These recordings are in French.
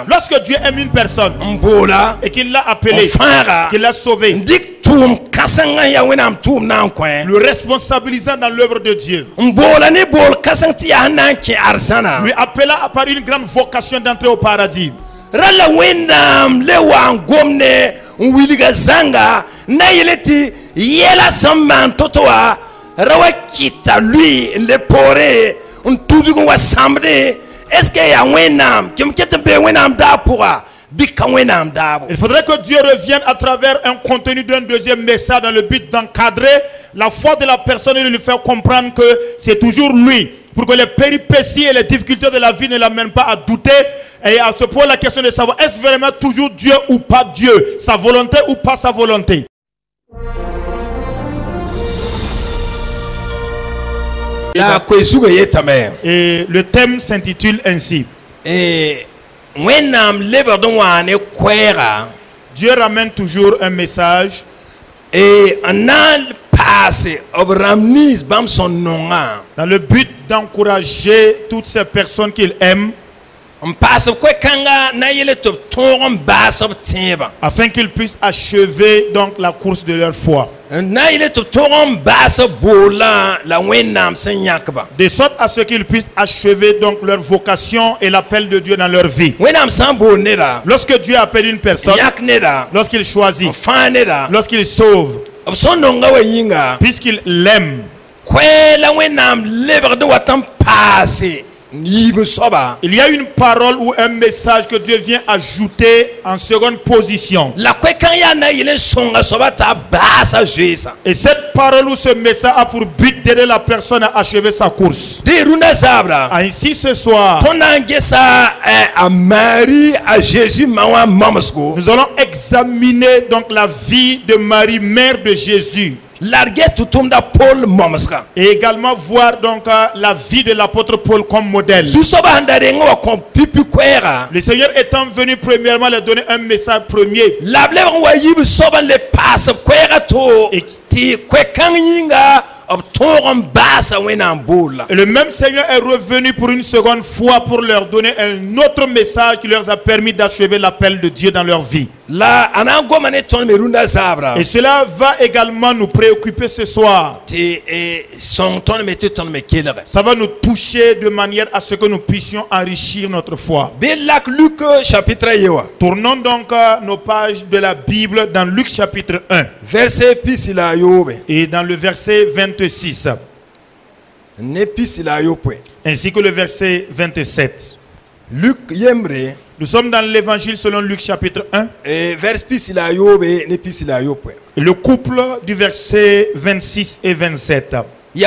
Lorsque Dieu aime une personne et qu'il l'a appelé, qu'il l'a sauvé, le responsabilisant dans l'œuvre de Dieu, lui appela par une grande vocation d'entrer au paradis. Rala wendam lewa ngomne nwiliga zanga na yeleti yela samman totoa rawa kita lui le pore ntudu wa samde est-ce que ya wendam kimketembe wendam da pourra bika wendam da. Il faudrait que Dieu revienne à travers un contenu d'un deuxième message dans le but d'encadrer la foi de la personne et de lui faire comprendre que c'est toujours lui, pour que les péripéties et les difficultés de la vie ne l'amènent pas à douter. Et à ce point, la question de savoir, est-ce vraiment toujours Dieu ou pas Dieu? Sa volonté ou pas sa volonté? Et le thème s'intitule ainsi. Dieu ramène toujours un message. Et on a passé dans le but d'encourager toutes ces personnes qu'il aime, afin qu'ils puissent achever donc la course de leur foi, de sorte à ce qu'ils puissent achever donc leur vocation et l'appel de Dieu dans leur vie. Lorsque Dieu appelle une personne, lorsqu'il choisit, lorsqu'il sauve, puisqu'il l'aime, il y a une parole ou un message que Dieu vient ajouter en seconde position. Et cette parole ou ce message a pour but d'aider la personne à achever sa course. Ainsi ce soir, nous allons examiner donc la vie de Marie, mère de Jésus. Et également voir donc la vie de l'apôtre Paul comme modèle. Le Seigneur étant venu premièrement leur donner un message premier. Et le même Seigneur est revenu pour une seconde fois pour leur donner un autre message qui leur a permis d'achever l'appel de Dieu dans leur vie. Et cela va également nous préoccuper ce soir. Ça va nous toucher de manière à ce que nous puissions enrichir notre foi. Tournons donc nos pages de la Bible dans Luc chapitre 1. Et dans le verset 26. Ainsi que le verset 27. Nous sommes dans l'évangile selon Luc chapitre 1. Le couple du verset 26 et 27. Et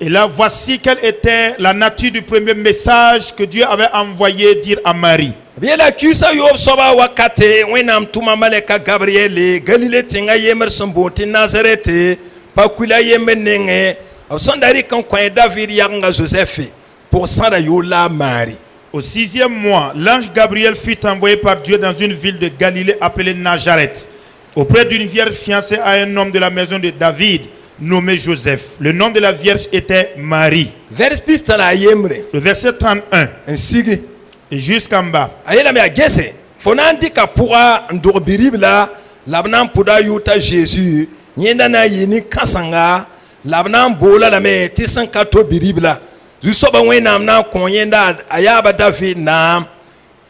là, voici quelle était la nature du premier message que Dieu avait envoyé dire à Marie. Au 6e mois, l'ange Gabriel fut envoyé par Dieu dans une ville de Galilée appelée Nazareth, auprès d'une vierge fiancée à un homme de la maison de David, nommé Joseph. Le nom de la vierge était Marie. Le verset 31. Et jusqu'en bas. Zusoba wenam na konyenda ayaba David na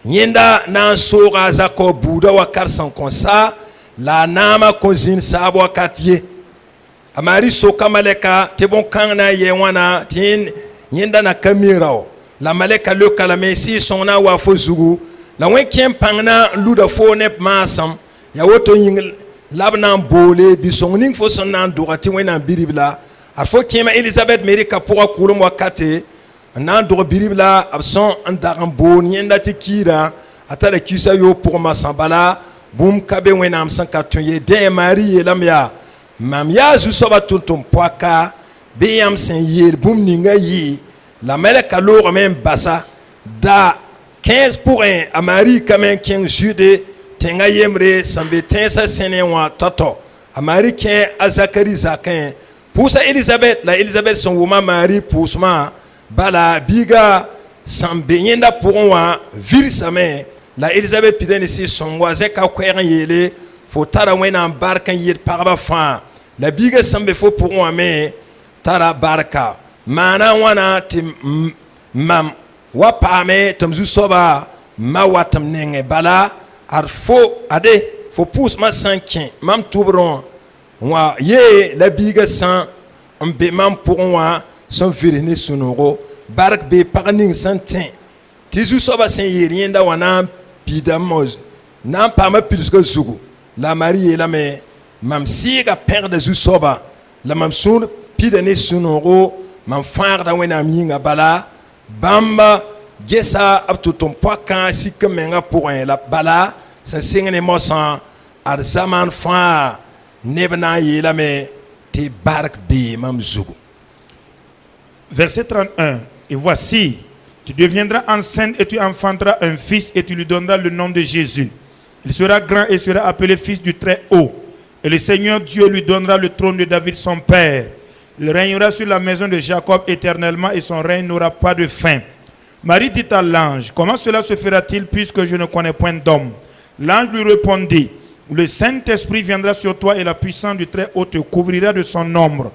yenda na sora zako buda wakar san konsa la nama konzin sabo wakatiye amari soka maleka tebon kangna yewana tin yenda na kamera la maleka le kalamesi sona wa fozugu la wen kiem pangna luda fo nep masam ya woto ying labna bole bisongning fo sonna dorati wena biribla. Afo kema Elizabeth Merika pour kulum wakate nan do biribla abson andaram bon yenda tikira atala kisa yo pour masambala bum kabe wenam sankatunye de Marie lamya mamya zusoba tuntum poaka beyam sen yir bum ninga yi la meleka lor même basa da 15 pour 1 à Marie comme un 15 jude tenga yemre sambe tensa senenwa toto a Marie ken azakari zakin. Pour ça, Elisabeth, la Elisabeth, son woman Marie, pour ça, bala biga sambe yenda pourwa virsame la Elizabeth pidene si songwa zeka kweren yele fo tara wena barkan yir parba fa la biga sambe fo pourwa me tara barka mana wana tim mam wapame tamzu soba ma watam nenge bala ar fo ade fo pousse ma 5 mam toubron wa ye la biga san mbe mam pourwa son virene sunoro bark be parning santin tizu soba sen yerienda wana pidamos nan pa ma pilsko zugu la marie la me mam siga perde zu soba la mam sun pidane sunoro mam farda wena minga bala bamba gesa up to ton poikan sikamenga pour la bala sen singene mosan ar zaman fa nebna yela me te bark be mam zugu. Verset 31. Et voici, tu deviendras enceinte et tu enfanteras un fils et tu lui donneras le nom de Jésus. Il sera grand et sera appelé fils du Très-Haut. Et le Seigneur Dieu lui donnera le trône de David son père. Il régnera sur la maison de Jacob éternellement et son règne n'aura pas de fin. Marie dit à l'ange, comment cela se fera-t-il puisque je ne connais point d'homme? L'ange lui répondit, le Saint-Esprit viendra sur toi et la puissance du Très-Haut te couvrira de son ombre.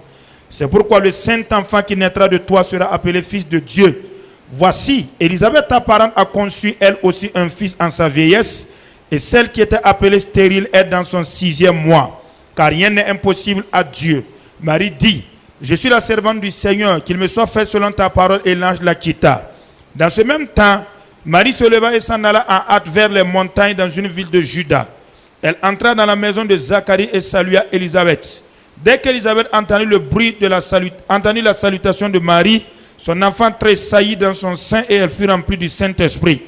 C'est pourquoi le Saint-Enfant qui naîtra de toi sera appelé fils de Dieu. Voici, Élisabeth ta parente a conçu elle aussi un fils en sa vieillesse, et celle qui était appelée stérile est dans son 6e mois, car rien n'est impossible à Dieu. Marie dit, je suis la servante du Seigneur, qu'il me soit fait selon ta parole, et l'ange la quitta. Dans ce même temps, Marie se leva et s'en alla en hâte vers les montagnes dans une ville de Juda. Elle entra dans la maison de Zacharie et salua Élisabeth. Dès qu'Élisabeth entendit le bruit de la salutation de Marie, son enfant tressaillit dans son sein et elle fut remplie du Saint-Esprit.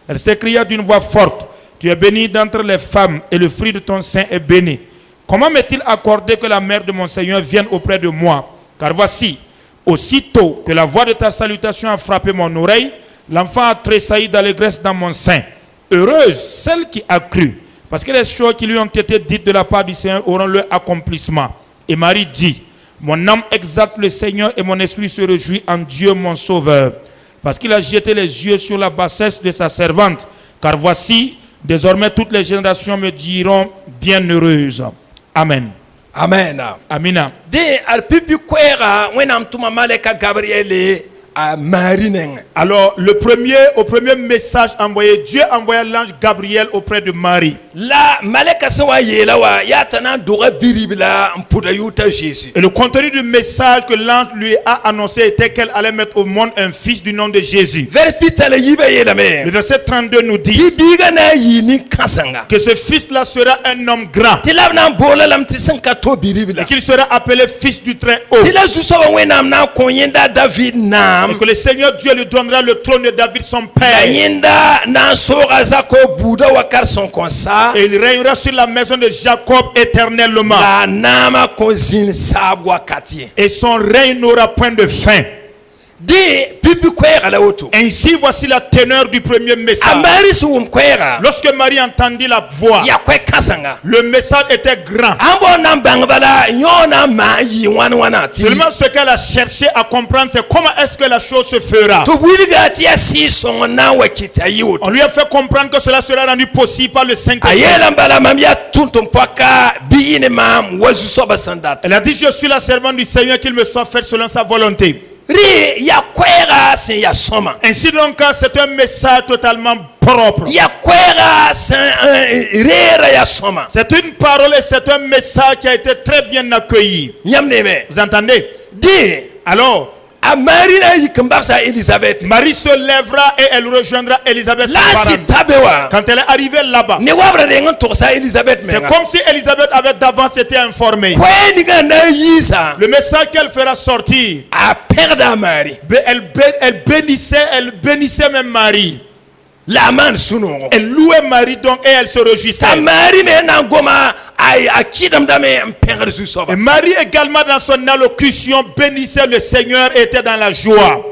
Elle s'écria d'une voix forte, tu es bénie d'entre les femmes et le fruit de ton sein est béni. Comment m'est-il accordé que la mère de mon Seigneur vienne auprès de moi? Car voici, aussitôt que la voix de ta salutation a frappé mon oreille, l'enfant a tressailli d'allégresse dans mon sein. Heureuse celle qui a cru, parce que les choses qui lui ont été dites de la part du Seigneur auront leur accomplissement. Et Marie dit, mon âme exalte le Seigneur et mon esprit se réjouit en Dieu mon Sauveur, parce qu'il a jeté les yeux sur la bassesse de sa servante. Car voici, désormais toutes les générations me diront bienheureuse. Amen. Amen. Amina. De alpipi kwera wenam tuma maleka Gabriel à Marie. Alors, au premier message envoyé, Dieu envoya l'ange Gabriel auprès de Marie. La maleka sawa yela wa yatana dora biribla mpuda yuta Jésus. Et le contenu du message que l'ange lui a annoncé était qu'elle allait mettre au monde un fils du nom de Jésus. Le verset 32 nous dit que ce fils-là sera un homme grand et qu'il sera appelé fils du Très-Haut. Et que le Seigneur Dieu lui donnera le trône de David son père. Et il régnera sur la maison de Jacob éternellement. Et son règne n'aura point de fin. Ainsi voici la teneur du premier message. Lorsque Marie entendit la voix, le message était grand. Seulement ce qu'elle a cherché à comprendre, c'est comment est-ce que la chose se fera. On lui a fait comprendre que cela sera rendu possible par le Saint-Esprit. Elle a dit, je suis la servante du Seigneur, qu'il me soit fait selon sa volonté. Ainsi donc, c'est un message totalement propre. C'est une parole et c'est un message qui a été très bien accueilli. Vous entendez? Alors, Marie se lèvera et elle rejoindra Élisabeth. Quand elle est arrivée là-bas, c'est comme si Élisabeth avait d'avance été informée. Le message qu'elle fera sortir, elle bénissait même Marie. Elle louait Marie donc et elle se réjouissait. Et Marie également dans son allocution bénissait le Seigneur et était dans la joie.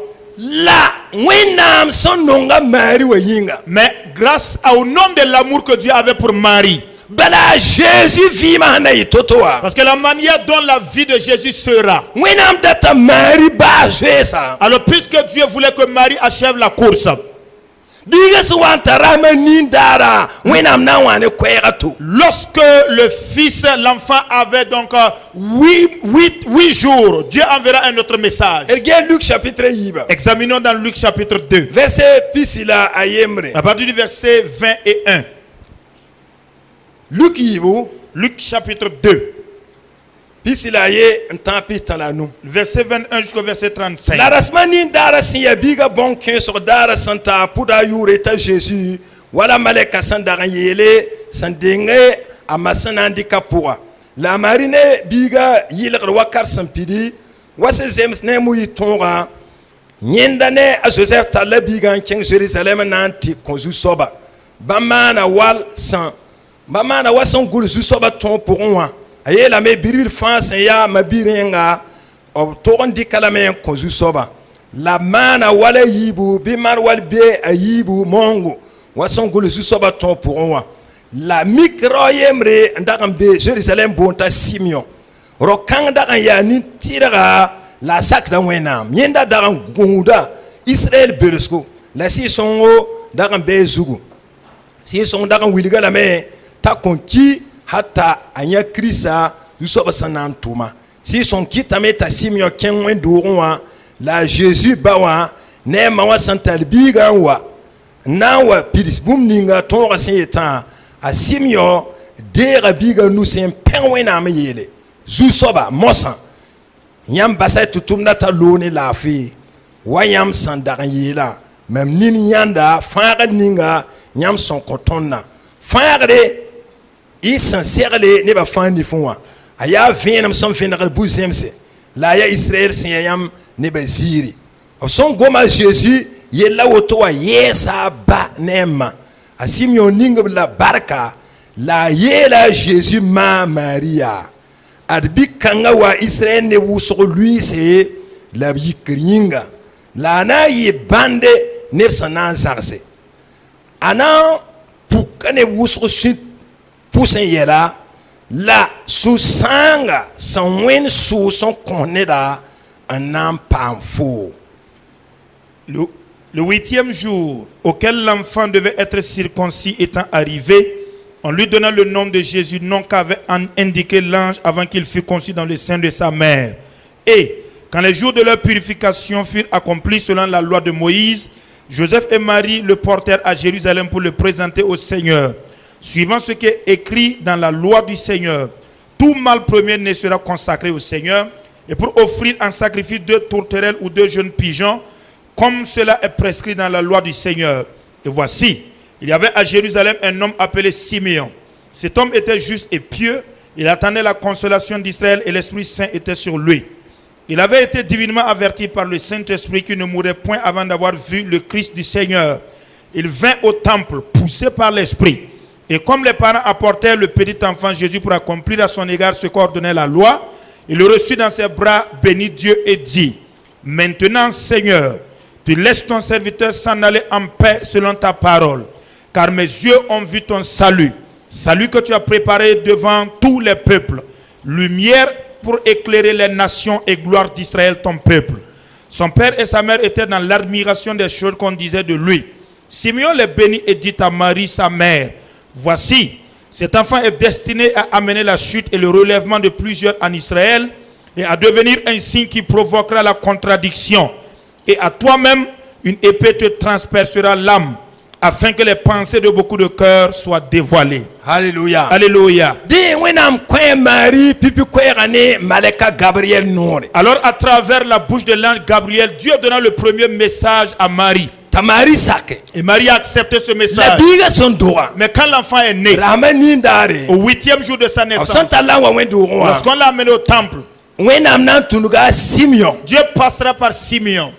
Mais grâce au nom de l'amour que Dieu avait pour Marie, bala Jésus vit mahana totoa. Parce que la manière dont la vie de Jésus sera. Wenam data Marie ba ça. Alors puisque Dieu voulait que Marie achève la course. Lorsque le fils, l'enfant avait donc 8 jours, Dieu enverra un autre message. Luc chapitre Examinons dans Luc chapitre 2. Verset À partir du verset 20 et 1. Luc chapitre 2. Verset 21 jusqu'au verset 35. La rasmani dara siya biga bon sur dara santa puda yureta Jésus wala maleka sandara yele sandenge amasana ndikapura la marine biga yilgr wakar sampidi wase zems ne muyi tonga nyenda ne a Joseph tala biga king Jérusalem nanti konzu soba bamana wal san bamana wason gulu soba ton pour moi aye la me birbil France ya mabirenga o togon dikalame konzu soba la mana wala yibu bimar wal be ayibu mongo wason gulu soba ton pour moi la micro yemre ndakam be Jérusalem bonta Simeon rokang dakan ya ni tiraga la sak da wena mienda dakan gunda Israël beresko la si songo dakan be zugu si songo dakan wiliga la me ta konki hata anya krisa yusoba sanan tuma si son kitameta Simeon kenwen doronwa la Jésus bawa ne mawa santal biga wa nawa pidis bumninga tonga seyeta a Simeon dera biga nu sen penwena mayele zusoba mosan yam basay tutumna ta loni la fi wayam sandaran yela même nin yanda faga ninga yam son kotonna faga il sincèrement ne ba fandi fonwa aya venam son venal buzemse la ya Israël siyam ne ba ziri son goma Jésus yella woto wa yesa ba nema a Simeon ninga la barka la yela Jésus ma Maria adbi kanga wa Israël ne wuso lui c'est la yikringa la na yi bande ne sana zarse ana pukane wuso sit poussen yela la sous sanga son wen sous son connaît un an pamfo. Le 8e jour auquel l'enfant devait être circoncis étant arrivé, on lui donna le nom de Jésus, nom qu'avait indiqué l'ange avant qu'il fût conçu dans le sein de sa mère. Et quand les jours de leur purification furent accomplis selon la loi de Moïse, Joseph et Marie le portèrent à Jérusalem pour le présenter au Seigneur. Suivant ce qui est écrit dans la loi du Seigneur, tout mâle premier-né sera consacré au Seigneur, et pour offrir en sacrifice 2 tourterelles ou 2 jeunes pigeons, comme cela est prescrit dans la loi du Seigneur. Et voici, il y avait à Jérusalem un homme appelé Simeon. Cet homme était juste et pieux, il attendait la consolation d'Israël et l'Esprit Saint était sur lui. Il avait été divinement averti par le Saint-Esprit qu'il ne mourrait point avant d'avoir vu le Christ du Seigneur. Il vint au temple, poussé par l'Esprit. Et comme les parents apportèrent le petit enfant Jésus pour accomplir à son égard ce qu'ordonnait la loi, il le reçut dans ses bras, bénit Dieu et dit: Maintenant, Seigneur, tu laisses ton serviteur s'en aller en paix selon ta parole, car mes yeux ont vu ton salut, salut que tu as préparé devant tous les peuples, lumière pour éclairer les nations et gloire d'Israël ton peuple. Son père et sa mère étaient dans l'admiration des choses qu'on disait de lui. Simeon les bénit et dit à Marie, sa mère: Voici, cet enfant est destiné à amener la chute et le relèvement de plusieurs en Israël et à devenir un signe qui provoquera la contradiction. Et à toi-même, une épée te transpercera l'âme, afin que les pensées de beaucoup de cœurs soient dévoilées. Alléluia. Alléluia. Alors à travers la bouche de l'ange Gabriel, Dieu donna le premier message à Marie. Et Marie a accepté ce message. Mais quand l'enfant est né, au 8e jour de sa naissance, lorsqu'on l'a amené au temple, Dieu passera par Simeon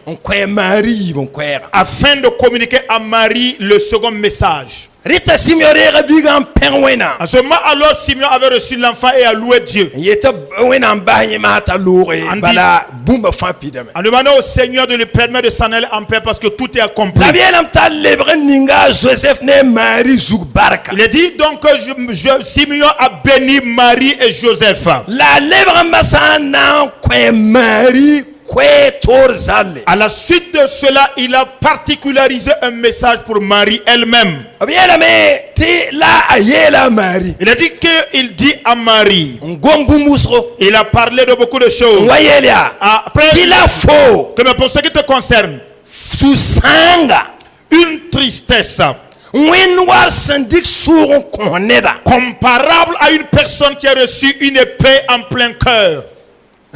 afin de communiquer à Marie le second message. Rita Simeon bigan penwena. En ce moment, alors Simeon avait reçu l'enfant et a loué Dieu. Yeta wena mbanye mata lore bala bumba fampidame. En demandant au Seigneur de lui permettre de s'en aller en paix parce que tout est accompli. La bien amta lebre ninga Joseph ne Marie zouk baraka. Il est dit donc que Simeon a béni Marie et Joseph. La lebre mbasana kwe Marie kwe torzale. À la suite de cela, il a particularisé un message pour Marie elle-même. Bien aimé, ti la ayela Marie. Il a dit qu'il dit à Marie. Ngombu musro. Il a parlé de beaucoup de choses. Wayelia. Après, Ti la fo. que pour ce qui te concerne, Susanga. une tristesse Wenwa sandik souron koneda. comparable à une personne qui a reçu une épée en plein cœur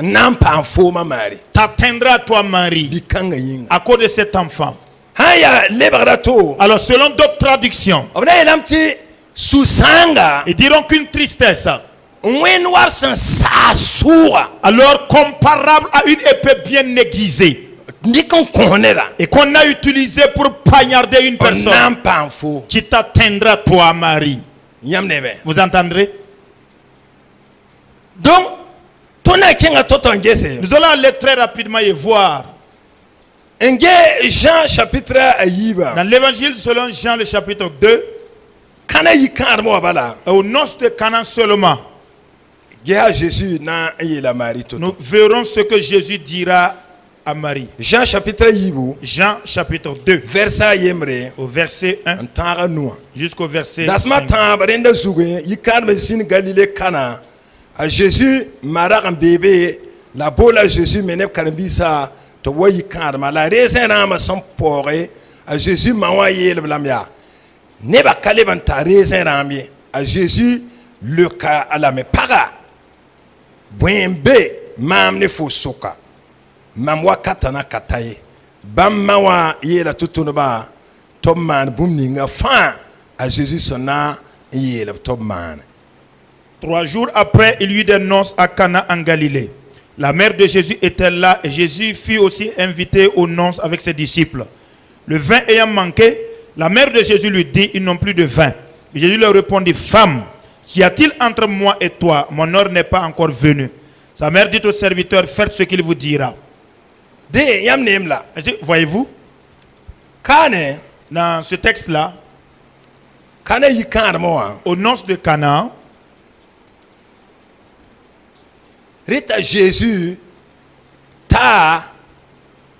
Nampa en foma Marie. t'atteindra toi Marie Bikanga yinga. à cause de cet enfant. Haya lebrato. Alors selon d'autres traductions, Obna elamti susanga. ils diront qu'une tristesse Wenwa san sasura. alors comparable à une épée bien aiguisée Nikon koneda. et qu'on a utilisée pour poignarder une personne Nampa en fo. qui t'atteindra toi Marie. Yamnebe. Vous entendrez? Donc, tona kenga toto ngese. Nous allons aller très rapidement et voir Nge Jean chapitre ayiba. dans l'évangile selon Jean le chapitre 2 Kana yikar mo bala. aux noces de Canaan seulement. Geha Jésus na yela Marie toto. Nous verrons ce que Jésus dira à Marie. Jean chapitre yibu. Jean chapitre 2 Versa yemre. au verset 1 Antara noa. jusqu'au verset Dasma 5. tambarenda zuge yikar mesin Galilée Kana. A Jésus mara un bébé la bola Jésus menep karambisa to wa yikar ma la resena ma son poré a Jésus mawa yel blamya. Ne ba kale ban ta resena mi a Jésus le ka ala me para. Bwembe mam ne fo soka. Mam wa katana kataye. Bam mawa yela tutunuba tom man bum ninga fa a Jésus sona yela tom man. 3 jours après, il y eut des noces à Cana en Galilée. La mère de Jésus était là et Jésus fut aussi invité aux noces avec ses disciples. Le vin ayant manqué, la mère de Jésus lui dit, ils n'ont plus de vin. Et Jésus leur répondit, femme, qu'y a-t-il entre moi et toi? Mon heure n'est pas encore venue. Sa mère dit au serviteur, faites ce qu'il vous dira. De yam nemla. Voyez-vous, Kane dans ce texte-là, kana yikar moa. aux noces de Cana, Rita Jésus ta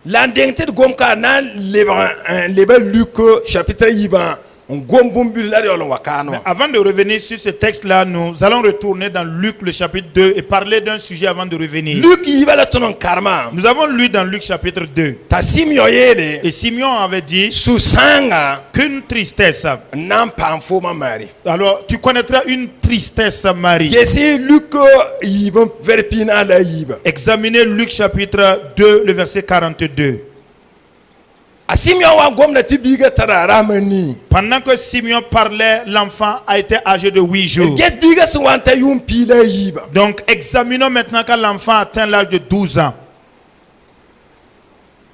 l'andengte de gomka na leba Luc chapitre yiban on gombumbil la yolo wakano. avant de revenir sur ce texte-là, nous allons retourner dans Luc le chapitre 2 et parler d'un sujet avant de revenir. Luc yiba la tonon karma. Nous avons lu dans Luc chapitre 2. Ta simio yele Et Simeon avait dit susanga qu'une tristesse. nampa mfoma Marie. Alors tu connaîtras une tristesse, Marie. Yesi Luc yiban verpina la yiba. Examinez Luc chapitre 2, le verset 42. A simio wa gomna tibiga tarara mani. Pendant que Simeon parlait, l'enfant a été âgé de 8 jours. Yes biga swanta yum pila yiba. Donc examinons maintenant quand l'enfant atteint l'âge de 12 ans.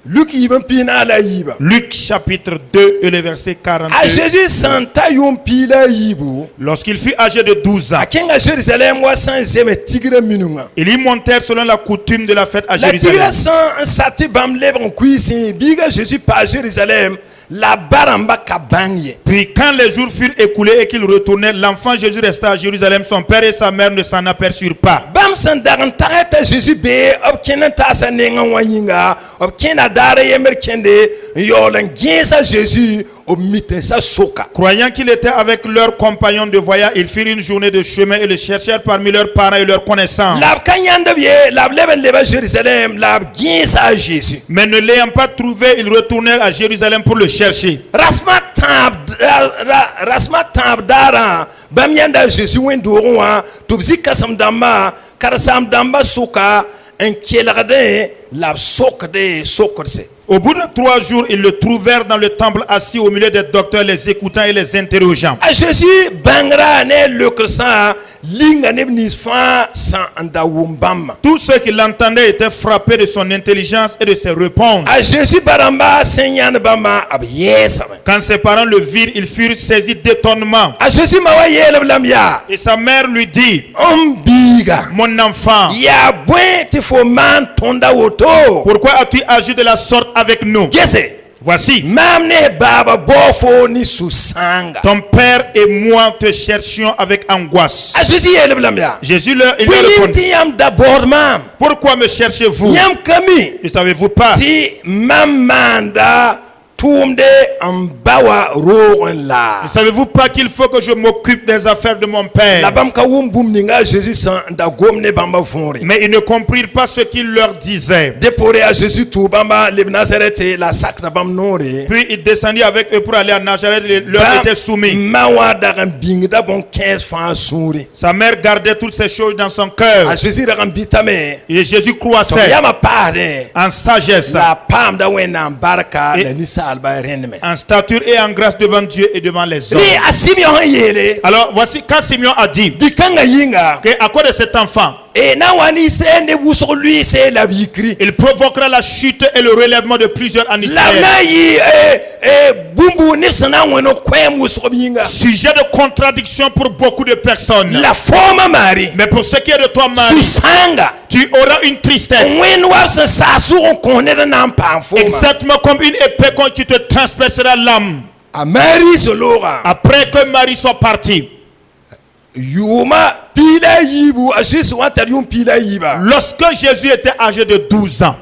Luc yiban pina la yiba. Luc chapitre 2 et le verset 42. A Jésus santa yum pila yibu. Lorsqu'il fut âgé de 12 ans, A kinga Jérusalem wa san zeme tigre minunga. ils y montèrent selon la coutume de la fête à La tigre Jérusalem. san sati bam lebron kuisi biga Jésus pa Jérusalem la baramba kabanye. Puis quand les jours furent écoulés et qu'il retournait, l'enfant Jésus resta à Jérusalem. Son père et sa mère ne s'en aperçurent pas. Bam san daran tarata Jésus be ob kenan ta sa nenga wayinga ob kena dara yemer kende yolan gesa Jésus au mite sa soka. Croyant qu'il était avec leurs compagnons de voyage, ils firent une journée de chemin et le cherchèrent parmi leurs parents et leurs connaissances. La kanyanda be la leben leba Jérusalem la gesa Jésus. Mais ne l'ayant pas trouvé, ils retournèrent à Jérusalem pour le chercher. Rasma tab dara bam yanda Jésus wendoron tubzi kasam damba karasam damba soka en kelade la sokde sokorse. Au bout de 3 jours, ils le trouvèrent dans le temple assis au milieu des docteurs, les écoutant et les interrogeant. A Jésus bangra ne le crescent linga ne nisfa sans andawumbam. Tous ceux qui l'entendaient étaient frappés de son intelligence et de ses réponses. A Jésus baramba senyan bama abiyesa. Quand ses parents le virent, ils furent saisis d'étonnement. A Jésus mawaye lamya. Et sa mère lui dit, Biga. mon enfant, Ya buen te fo man tonda woto. pourquoi as-tu agi de la sorte avec nous? Gese. Voici, Mamne baba bofo ni susanga. ton père et moi te cherchions avec angoisse. A Jésus lamya. Jésus leur Oui, répondit, yam d'abord mam. pourquoi me cherchez-vous? Yam kami. Ne savez-vous pas Ti mamanda tumde ambawa roon la. Ne savez-vous pas qu'il faut que je m'occupe des affaires de mon La père? bam ka wumbum ninga Jésus san da gomne bamba fonri. Mais ils ne comprirent pas ce qu'il leur disait. Dépore à Jésus tout bamba le Nazareth la sac na bam nori. Puis il descendit avec eux pour aller à Nazareth, leur était soumis. Mawa da bing da bon 15 francs souri. Sa mère gardait toutes ces choses dans son cœur. A Jésus da bitame. Et Jésus To croissait yama pare. en sagesse, La pam da wena baraka Et- la nisa alba renme. en stature et en grâce devant Dieu et devant les hommes. Ri asimion yele. Alors voici quand Simeon a dit Bikanga yinga. qu'à cause de cet enfant, Et na wani Israël ne vous sur lui c'est la vicri. il provoquera la chute et le relèvement de plusieurs en La Israël. nayi bumbu nipsana weno kwem wusobinga. Sujet de contradiction pour beaucoup de personnes. La forme Marie. Mais pour ce qui est de toi, Marie, Susanga. tu auras une tristesse. When wapsa sasu on connaît nan pamfo. Exactement comme une épée qui te transpercera l'âme. A Marie solora. Après que Marie soit partie, Yuma pila yibu asis watarium pila yiba. lorsque Jésus était âgé de 12 ans,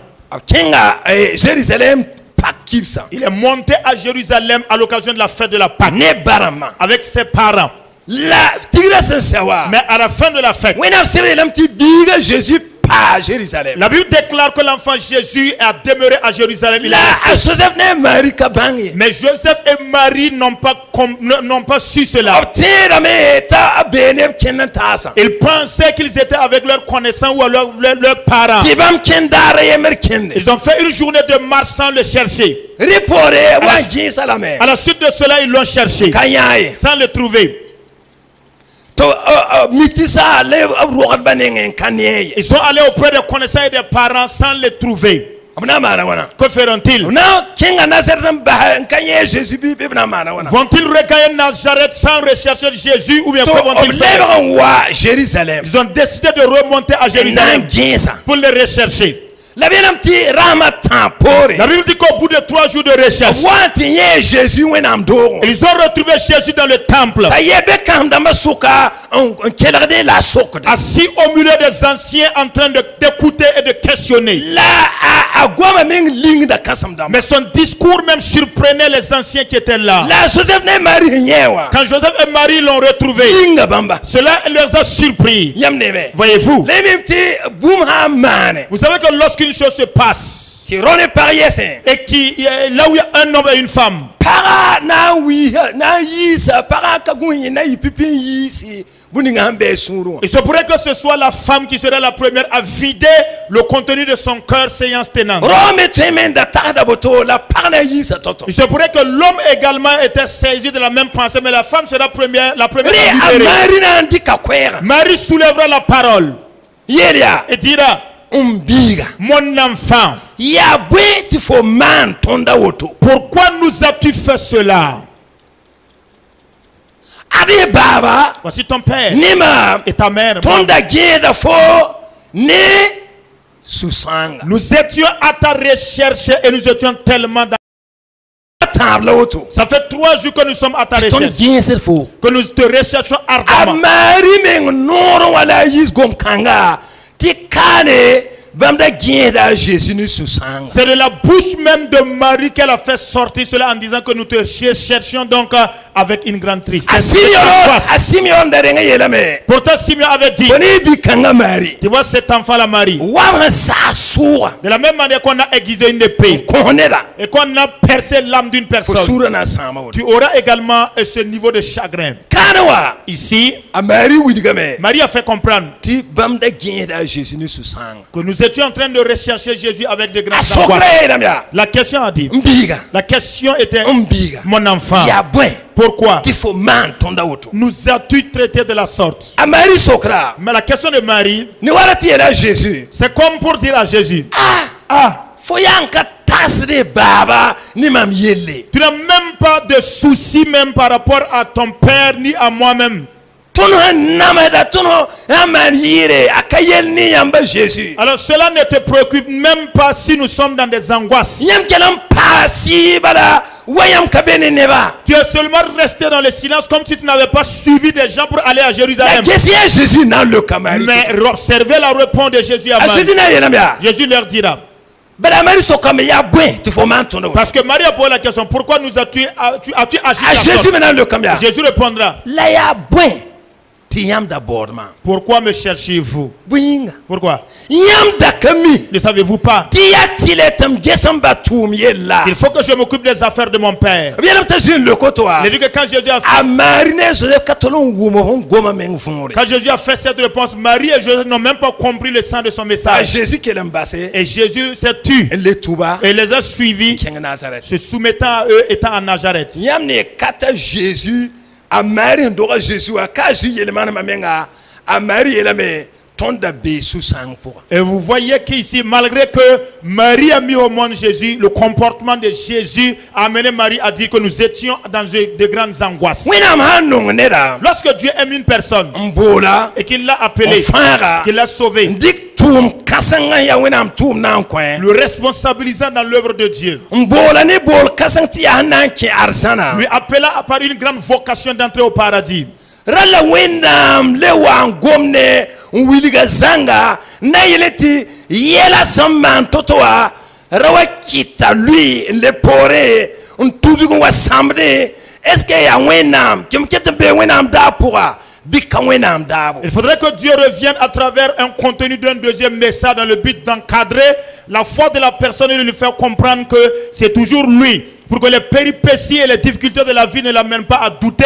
Kenga Jérusalem pakipsa. il est monté à Jérusalem à l'occasion de la fête de la Pâque Ne barama. avec ses parents. La tigra sensawa. Mais à la fin de la fête, When I'm saying lam ti biga Jésus pa Jérusalem. la Bible déclare que l'enfant Jésus a demeuré à Jérusalem. Il est La resté. Joseph ne Marie kabangi. Mais Joseph et Marie n'ont pas su cela. Obtira me ta benem kenan tasa. Ils pensaient qu'ils étaient avec leurs connaissants ou leurs parents. Tibam kendara yemer kende. Ils ont fait une journée de marche sans le chercher. Repore wangi salame. À la suite de cela, ils l'ont cherché Kanyaye. sans le trouver. To mitisa le road banengen kanyeye. Ils sont allés auprès des connaissants et des parents sans le trouver. Abna mara wana. Que feront-ils? Na kenga nazareth ba kanyeye Jésus bi na mara wana. Vont-ils regagner Nazareth sans rechercher Jésus ou bien To que vont-ils faire? obleban wa Jérusalem. Ils ont décidé de remonter à Jérusalem Nan ginsa. pour le rechercher. La benam ti ramatan pore. La Bible dit qu'au bout de 3 jours de recherche, Wanti ye Jésus when am do. ils ont retrouvé Jésus dans le temple, Kayebe kam dama suka on kelade la sokde. assis au milieu des anciens en train d'écouter et de questionner. La agwama ming ling da kasam dama. Mais son discours même surprenait les anciens qui étaient là. La Joseph ne Marie nyewa. Quand Joseph et Marie l'ont retrouvé, Linga bamba. cela les a surpris. Yam nebe. Voyez-vous, Le même ti boom ha mane. vous savez que lorsqu'une chose se passe, Ti rone pariese. et là où il y a un homme et une femme, Para na wi na yisa para kagunyi na yipipi yisi buninga hambe suru. il se pourrait que ce soit la femme qui serait la première à vider le contenu de son cœur séance tenante. Rome temenda tarda boto la parna yisa toto. Il se pourrait que l'homme également était saisi de la même pensée, mais la femme sera la première Re à libérer. amari na ndika kwera. Marie soulèvera la parole Yelia et dira, umbiga. mon enfant, Ya bwe ti fo man tonda woto. pourquoi nous as-tu fait cela? Ade baba Voici ton père nima et ta mère. tonda geda fo ne susanga. Nous étions à ta recherche et nous étions tellement dans... Table woto. Ça fait 3 jours que nous sommes à ta Ton recherche, genser fo. que nous te recherchons ardemment. Amari meng noro wala yis gom kanga. Ti kane bamda geda Jésus ni susanga. C'est de la bouche même de Marie qu'elle a fait sortir cela en disant que nous te cherchions donc avec une grande tristesse. Asimion darenga yelame. Pourtant Simeon avait dit, Boni bi kanga Marie. tu vois cet enfant la Marie, Wa sa suwa. de la même manière qu'on a aiguisé une épée Konela. et qu'on a percé l'âme d'une Fo personne, sura na sama woto. tu auras également ce niveau de chagrin. Kanawa. Ici, Amari widigame. Marie a fait comprendre Ti bamda geda Jésus ni susanga. que nous étions en train de rechercher Jésus avec de grandes Asokra angoisses. eramya. La question a dit, Mbiga. la question était, Mbiga. mon enfant, Ya bwen. pourquoi Tifo man tonda woto. nous as-tu traités de la sorte? Amari sokra. Mais la question de Marie, Ni warati era Jésus. c'est comme pour dire à Jésus, Foyanka tasde baba ni mam yelle. tu n'as même pas de soucis même par rapport à ton père ni à moi-même. Tono namada tono amanire akayel ni yamba Jésus. Alors cela ne te préoccupe même pas si nous sommes dans des angoisses. Yam kelam pasi bala wayam kabene neba. Tu es seulement resté dans le silence comme si tu n'avais pas suivi des gens pour aller à La Jérusalem. kesi ya Jésus dans le kamari. Mais observez la réponse de Jésus à Marie. Asidina yenamya. Jésus leur dira. Bala mari sokame ya bwen tifo man tonda woto. Parce que Marie a posé la question, pourquoi nous as-tu agi A de la Jésus sorte? maintenant le kamya. Jésus répondra, La ya bwen tiyam d'abordement. pourquoi me cherchez-vous? Bwinga. Pourquoi? Yam dakami. Ne savez-vous pas Tiya tiletam gesamba tum yella. qu'il faut que je m'occupe des affaires de mon père? Bien ta Jésus le kotoa. Il dit que quand Jésus a fait, Amarine Joseph katolon wumo hon goma mengfumure. quand Jésus a fait cette réponse, Marie et Joseph n'ont même pas compris le sens de son A message. Jésus qui l'embassé. Et Jésus s'est tu Le tuba. et les a suivis, Kenga Nazareth. se soumettant à eux, étant en Nazareth. Yamne kata Jésus. Amari ndora Jésus a kaji yelemana mamenga. Amari elame tonda be sous sang pour. Et vous voyez qu'ici, malgré que Marie a mis au monde Jésus, le comportement de Jésus a amené Marie à dire que nous étions dans de grandes angoisses. Wina manong nera. Lorsque Dieu aime une personne Mbola. et qu'il l'a appelé, Ofara. qu'il l'a sauvé, Dik tum kasanga ya wina tum nan kwen. le responsabilisant dans l'œuvre de Dieu, Mbola ne bol kasanti ya nan ki arsana. lui appela par une grande vocation d'entrer au paradis. Rala wendam lewa ngomne wiliga zanga na yeleti yela samman totoa rawa kita lui le pore ntudu wa samde est-ce que ya wendam kim ketembe wendam da pourra bika wendam da. Il faudrait que Dieu revienne à travers un contenu d'un deuxième message dans le but d'encadrer la foi de la personne et de lui faire comprendre que c'est toujours lui, pour que les péripéties et les difficultés de la vie ne l'amènent pas à douter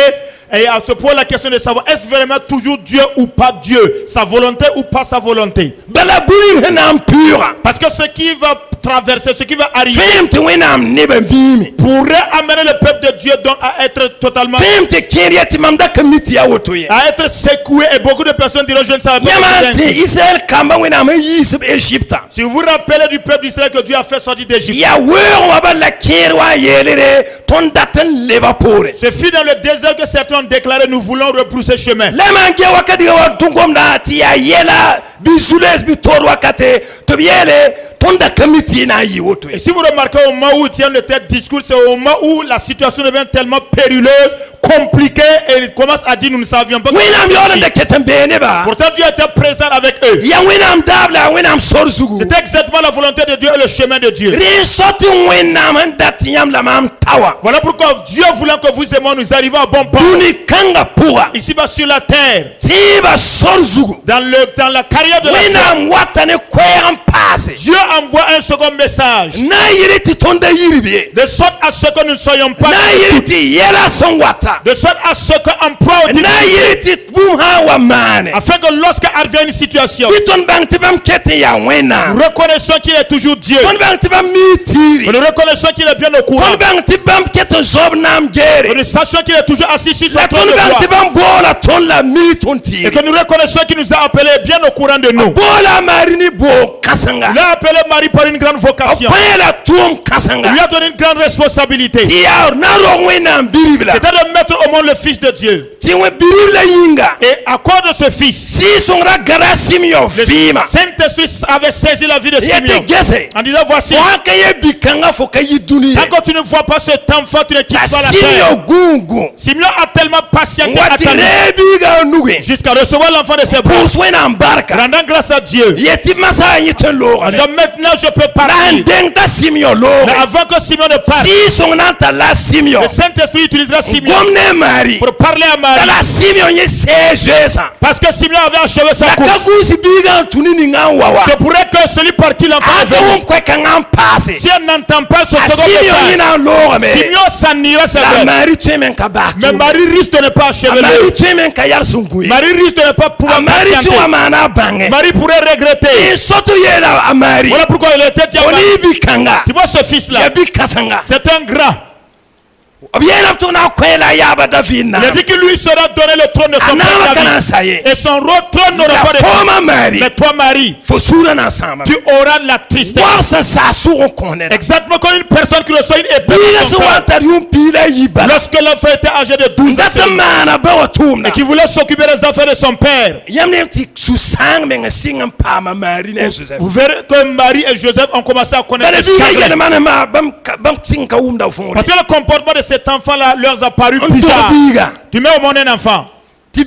et à se poser la question de savoir est-ce vraiment toujours Dieu ou pas Dieu, sa volonté ou pas sa volonté. Balabui henam pura. Parce que ce qui va traverser, ce qui va arriver Fem wendam neba bimi. pourrait amener le peuple de Dieu donc à être totalement, Fem te kiriati mamda kamiti ya wotoye. à être secoué, et beaucoup de personnes diront je ne savais pas. Yamante Israël kamba wendam yisib Egypte. Si vous vous rappelez du peuple d'Israël que Dieu a fait sortir d'Égypte, Ya wero waba la kirwa yelere ton daten leva pore. ce fut dans le désert que certains ont déclaré nous voulons rebrousser chemin. Lemange wakati wa tungom na ti ya yela bisules bitor wakate to biele tonda kamiti na yi woto. Et si vous remarquez au moment où il tient le tel discours, c'est au moment où la situation devient tellement périleuse, compliquée, et il commence à dire nous ne savions pas. Winam yora de ketembene ba. Pourtant Dieu était présent avec eux. Ya winam dabla winam sorzugu. C'était exactement la volonté de Dieu et le chemin de Dieu. Ri soti winam datiyam la mam tawa. Voilà pourquoi Dieu voulant que vous et moi nous arrivions à bon port. Duni kanga pura. Ici-bas sur la terre, Tiba sorzugu. dans la carrière de la foi, Winam watane kweram passe. Dieu envoie un second message. Na yiriti tonda yiribie. De sorte à ce que nous ne soyons pas, Na yiriti yela son wata. de sorte à ce qu'en prod, Na yiriti bumha wa mane. afin que lorsque arrive une situation, Iton bang tibam kete ya wena. nous reconnaissons qu'il est toujours Dieu. Ton bang tibam mitiri. Nous reconnaissons qu'il est bien au courant. Ton bang tibam kete zob nam gere. Nous sachons qu'il est toujours assis sur son La trône ton de bang gloire. tibam bola ton la miton Et tiri. que nous reconnaissons qu'il nous a appelés bien au courant de nous. Bola marini bo kasanga. Il a appelé Marie par une grande vocation. Opoye la tuom Il kasanga. lui a donné une grande responsabilité. Tiya na ro wena biribla. C'était de mettre au monde le Fils de Dieu. Tiwe biribla yinga. Et à cause de ce Fils, Si songra gara simio le fima. Saint-Esprit avait saisi la vie de Yete Simeon. gese. En disant voici, Waka ye bikanga foka yi duni. tant que tu ne vois pas cet enfant, tu ne quittes La pas la terre. simio gungu. Simeon a tellement patienté, Wati attendu, rebiga nuge. jusqu'à recevoir l'enfant de ses bras. Puswena mbarka. Rendant grâce à Dieu. Yeti masa yite lo. En disant, maintenant je peux Na partir. ndengta simio lo. Mais avant que Simeon ne parte, Si songnanta la simio. le Saint-Esprit utilisera Simeon Gomne mari. pour parler à Marie. La simio ye seje sa. Parce que Simeon avait achevé sa La course. kagusi biga tunini ngawawa. C'est pour que celui par qui l'enfant est Aka venu, wum kweka ngam passe. si elle n'entend pas ce second Simio message, yina lo me. Simeon s'en ira, c'est La vrai. mari tuemen ka ba. Mais Marie risque de ne pas achever Mari le. tuemen ka yar sungui. Marie risque de ne pas pouvoir Mari patienter. tuwa mana bange. Marie pourrait regretter. Soto ye à Marie. Voilà pourquoi il était dit à Marie. Olibi Kanga. Tu vois ce fils-là, Yabi Kasanga. c'est un grand. Bien abtuna kwela yaba David na. Il a dit que lui sera donné le trône de son père David. Et son trône n'aura pas de fin. Mais toi, Marie, tu auras la tristesse. Exactement comme une personne qui reçoit une épée de son père. Lorsque l'enfant était âgé de 12 ans et qui voulait s'occuper des affaires de son père. Vous verrez que Marie et Joseph ont commencé à connaître le chagrin. Parce que le comportement de cet enfant-là leur a paru bizarre. Tu mets au monde un enfant. Et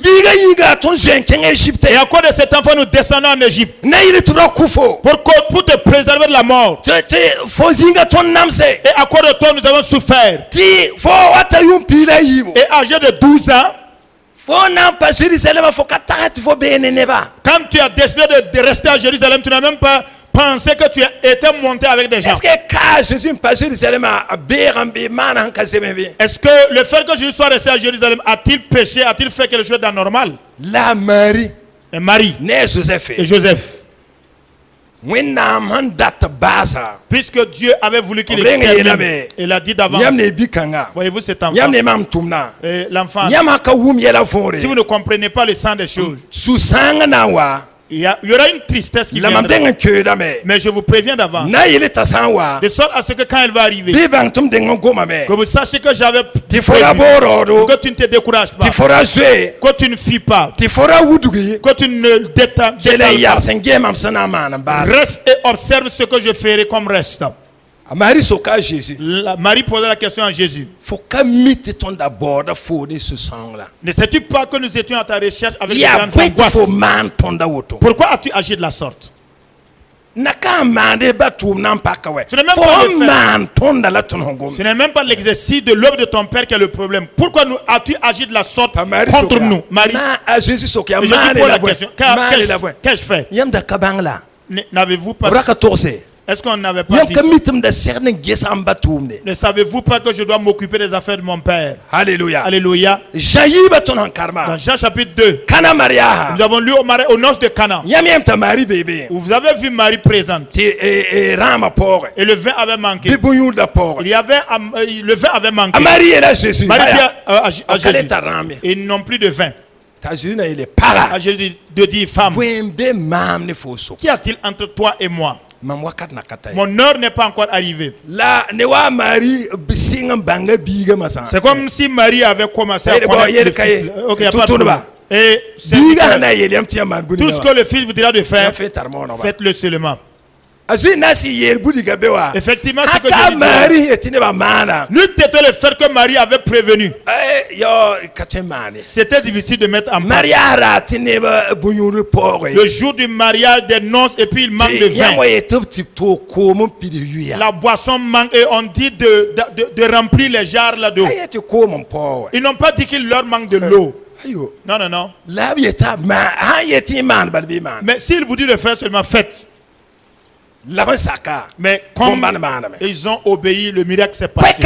à quoi de cet enfant nous descendons en Égypte? Pour te préserver de la mort. Et à quoi de toi nous avons souffert? Et âgé de 12 ans, quand tu as décidé de rester à Jérusalem, tu n'as même pas pensé que tu étais monté avec des gens. Est-ce que le fait que Jésus soit resté à Jérusalem a-t-il péché, a-t-il fait quelque chose d'anormal? La Marie et Marie et Joseph. Puisque Dieu avait voulu qu'il ait, il a dit d'avance. Voyez-vous cet enfant? Et l'enfant, si vous ne comprenez pas le sens des choses, il y aura une tristesse qui viendra. Mais je vous préviens d'avance. De sorte à ce que quand elle va arriver, que vous sachiez que j'avais prévu, que tu ne te décourages pas, que tu ne fuis pas, que tu ne détends pas. Reste et observe ce que je ferai comme reste. Marie posait la question à Jésus. Ne sais-tu pas que nous étions à ta recherche avec des grandes angoisses? Pourquoi as-tu agi de la sorte? Ce n'est même pas l'exercice de l'œuvre de ton père qui est le problème. Pourquoi as-tu agi de la sorte contre nous? Marie, Jésus pose la question. Qu'ai-je fait? N'avez-vous pas... Est-ce qu'on n'avait pas dit ça? Ne savez-vous pas que je dois m'occuper des affaires de mon père? Alléluia. Alléluia. Dans Jean chapitre 2, nous avons lu au noces de Cana. Vous avez vu Marie présente. Et le vin avait manqué. Le vin avait manqué. Marie dit à Jésus, ils n'ont plus de vin. Jésus dit, femme, qu'y a-t-il entre toi et moi? Mon heure n'est pas encore arrivée. C'est comme si Marie avait commencé à connaître le fils. Ok, il n'y a pas de problème. Et tout ce que le fils vous dira de faire, faites-le seulement. Effectivement, ce que j'ai dit, n'eût été le fait que Marie avait prévenu. C'était difficile de mettre en place. Le jour du mariage, des noces, et puis il manque de vin. La boisson manque et on dit de remplir les jarres là-dedans. Ils n'ont pas dit qu'il leur manque de l'eau. Non, non, non. Mais s'il vous dit de faire seulement, faites. Mais comme ils ont obéi, le miracle s'est passé.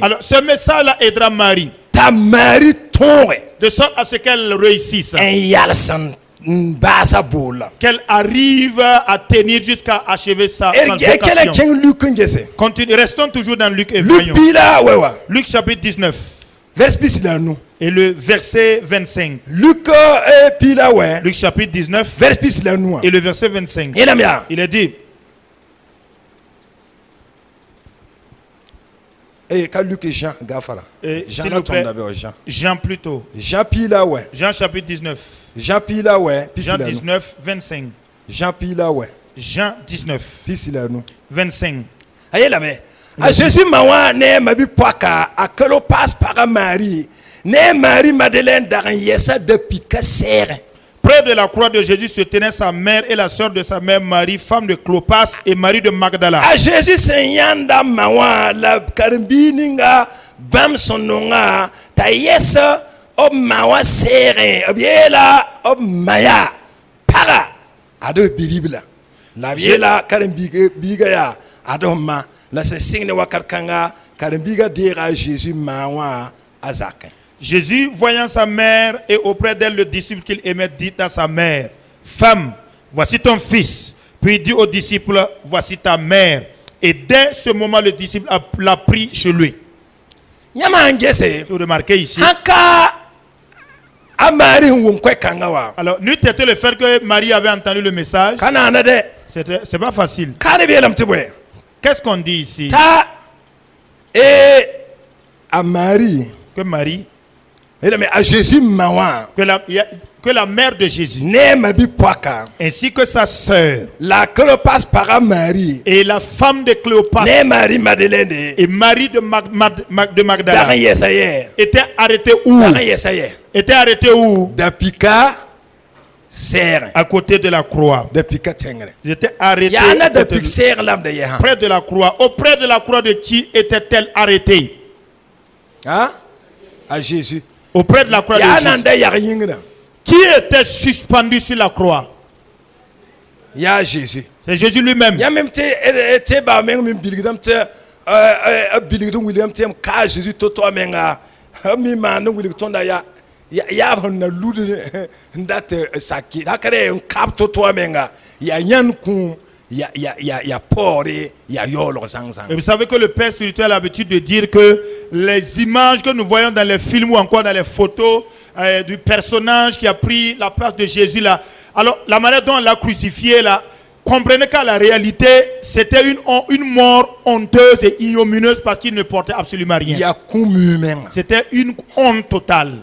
Alors ce message-là aidera Marie, de sorte à ce qu'elle réussisse, qu'elle arrive à tenir jusqu'à achever sa vocation. Restons toujours dans Luc et voyons. Luc chapitre 19. Et le verset 25. Luc chapitre 19. Et le verset 25. Il est dit. Jean plutôt. Jean chapitre 19. Jean 19, 25. Jean 19, 25. Jésus mawa ne mabi poaka akelo passe par Marie ne Marie Madeleine d'Aranyesa de Pica serre. Près de la croix de Jésus se tenaient sa mère et la sœur de sa mère Marie, femme de Clopas et Marie de Magdala. A Jésus senyanda mawa la karbininga bam sononga tayesa ob mawa serre obiela ob maya para ado biribla la biela karbiga biga ya adoma. Jésus, voyant sa mère et auprès d'elle le disciple qu'il aimait, dit à sa mère, femme, voici ton fils. Puis il dit aux disciples, voici ta mère. Et dès ce moment, le disciple l'a pris chez lui. Vous remarquez ici. Alors, n'eût été le fait que Marie avait entendu le message, c'est pas facile. Qu'est-ce qu'on dit ici? Que Marie, que la mère de Jésus, ainsi que sa sœur, et la femme de Cléopâtre, et Marie de Magdala, étaient arrêtés où? Étaient arrêtés où? À côté de la croix. Ils étaient arrêtés près de la croix. Auprès de la croix de qui était-elle arrêtée? À Jésus. Auprès de la croix de Jésus. Qui était suspendu sur la croix? Jésus. C'est Jésus lui-même. Et vous savez que le Père spirituel a l'habitude de dire que les images que nous voyons dans les films ou encore dans les photos du personnage qui a pris la place de Jésus là, alors la manière dont on l'a crucifié là, comprenez qu'à la réalité c'était une mort honteuse et ignominieuse parce qu'il ne portait absolument rien. C'était une honte totale.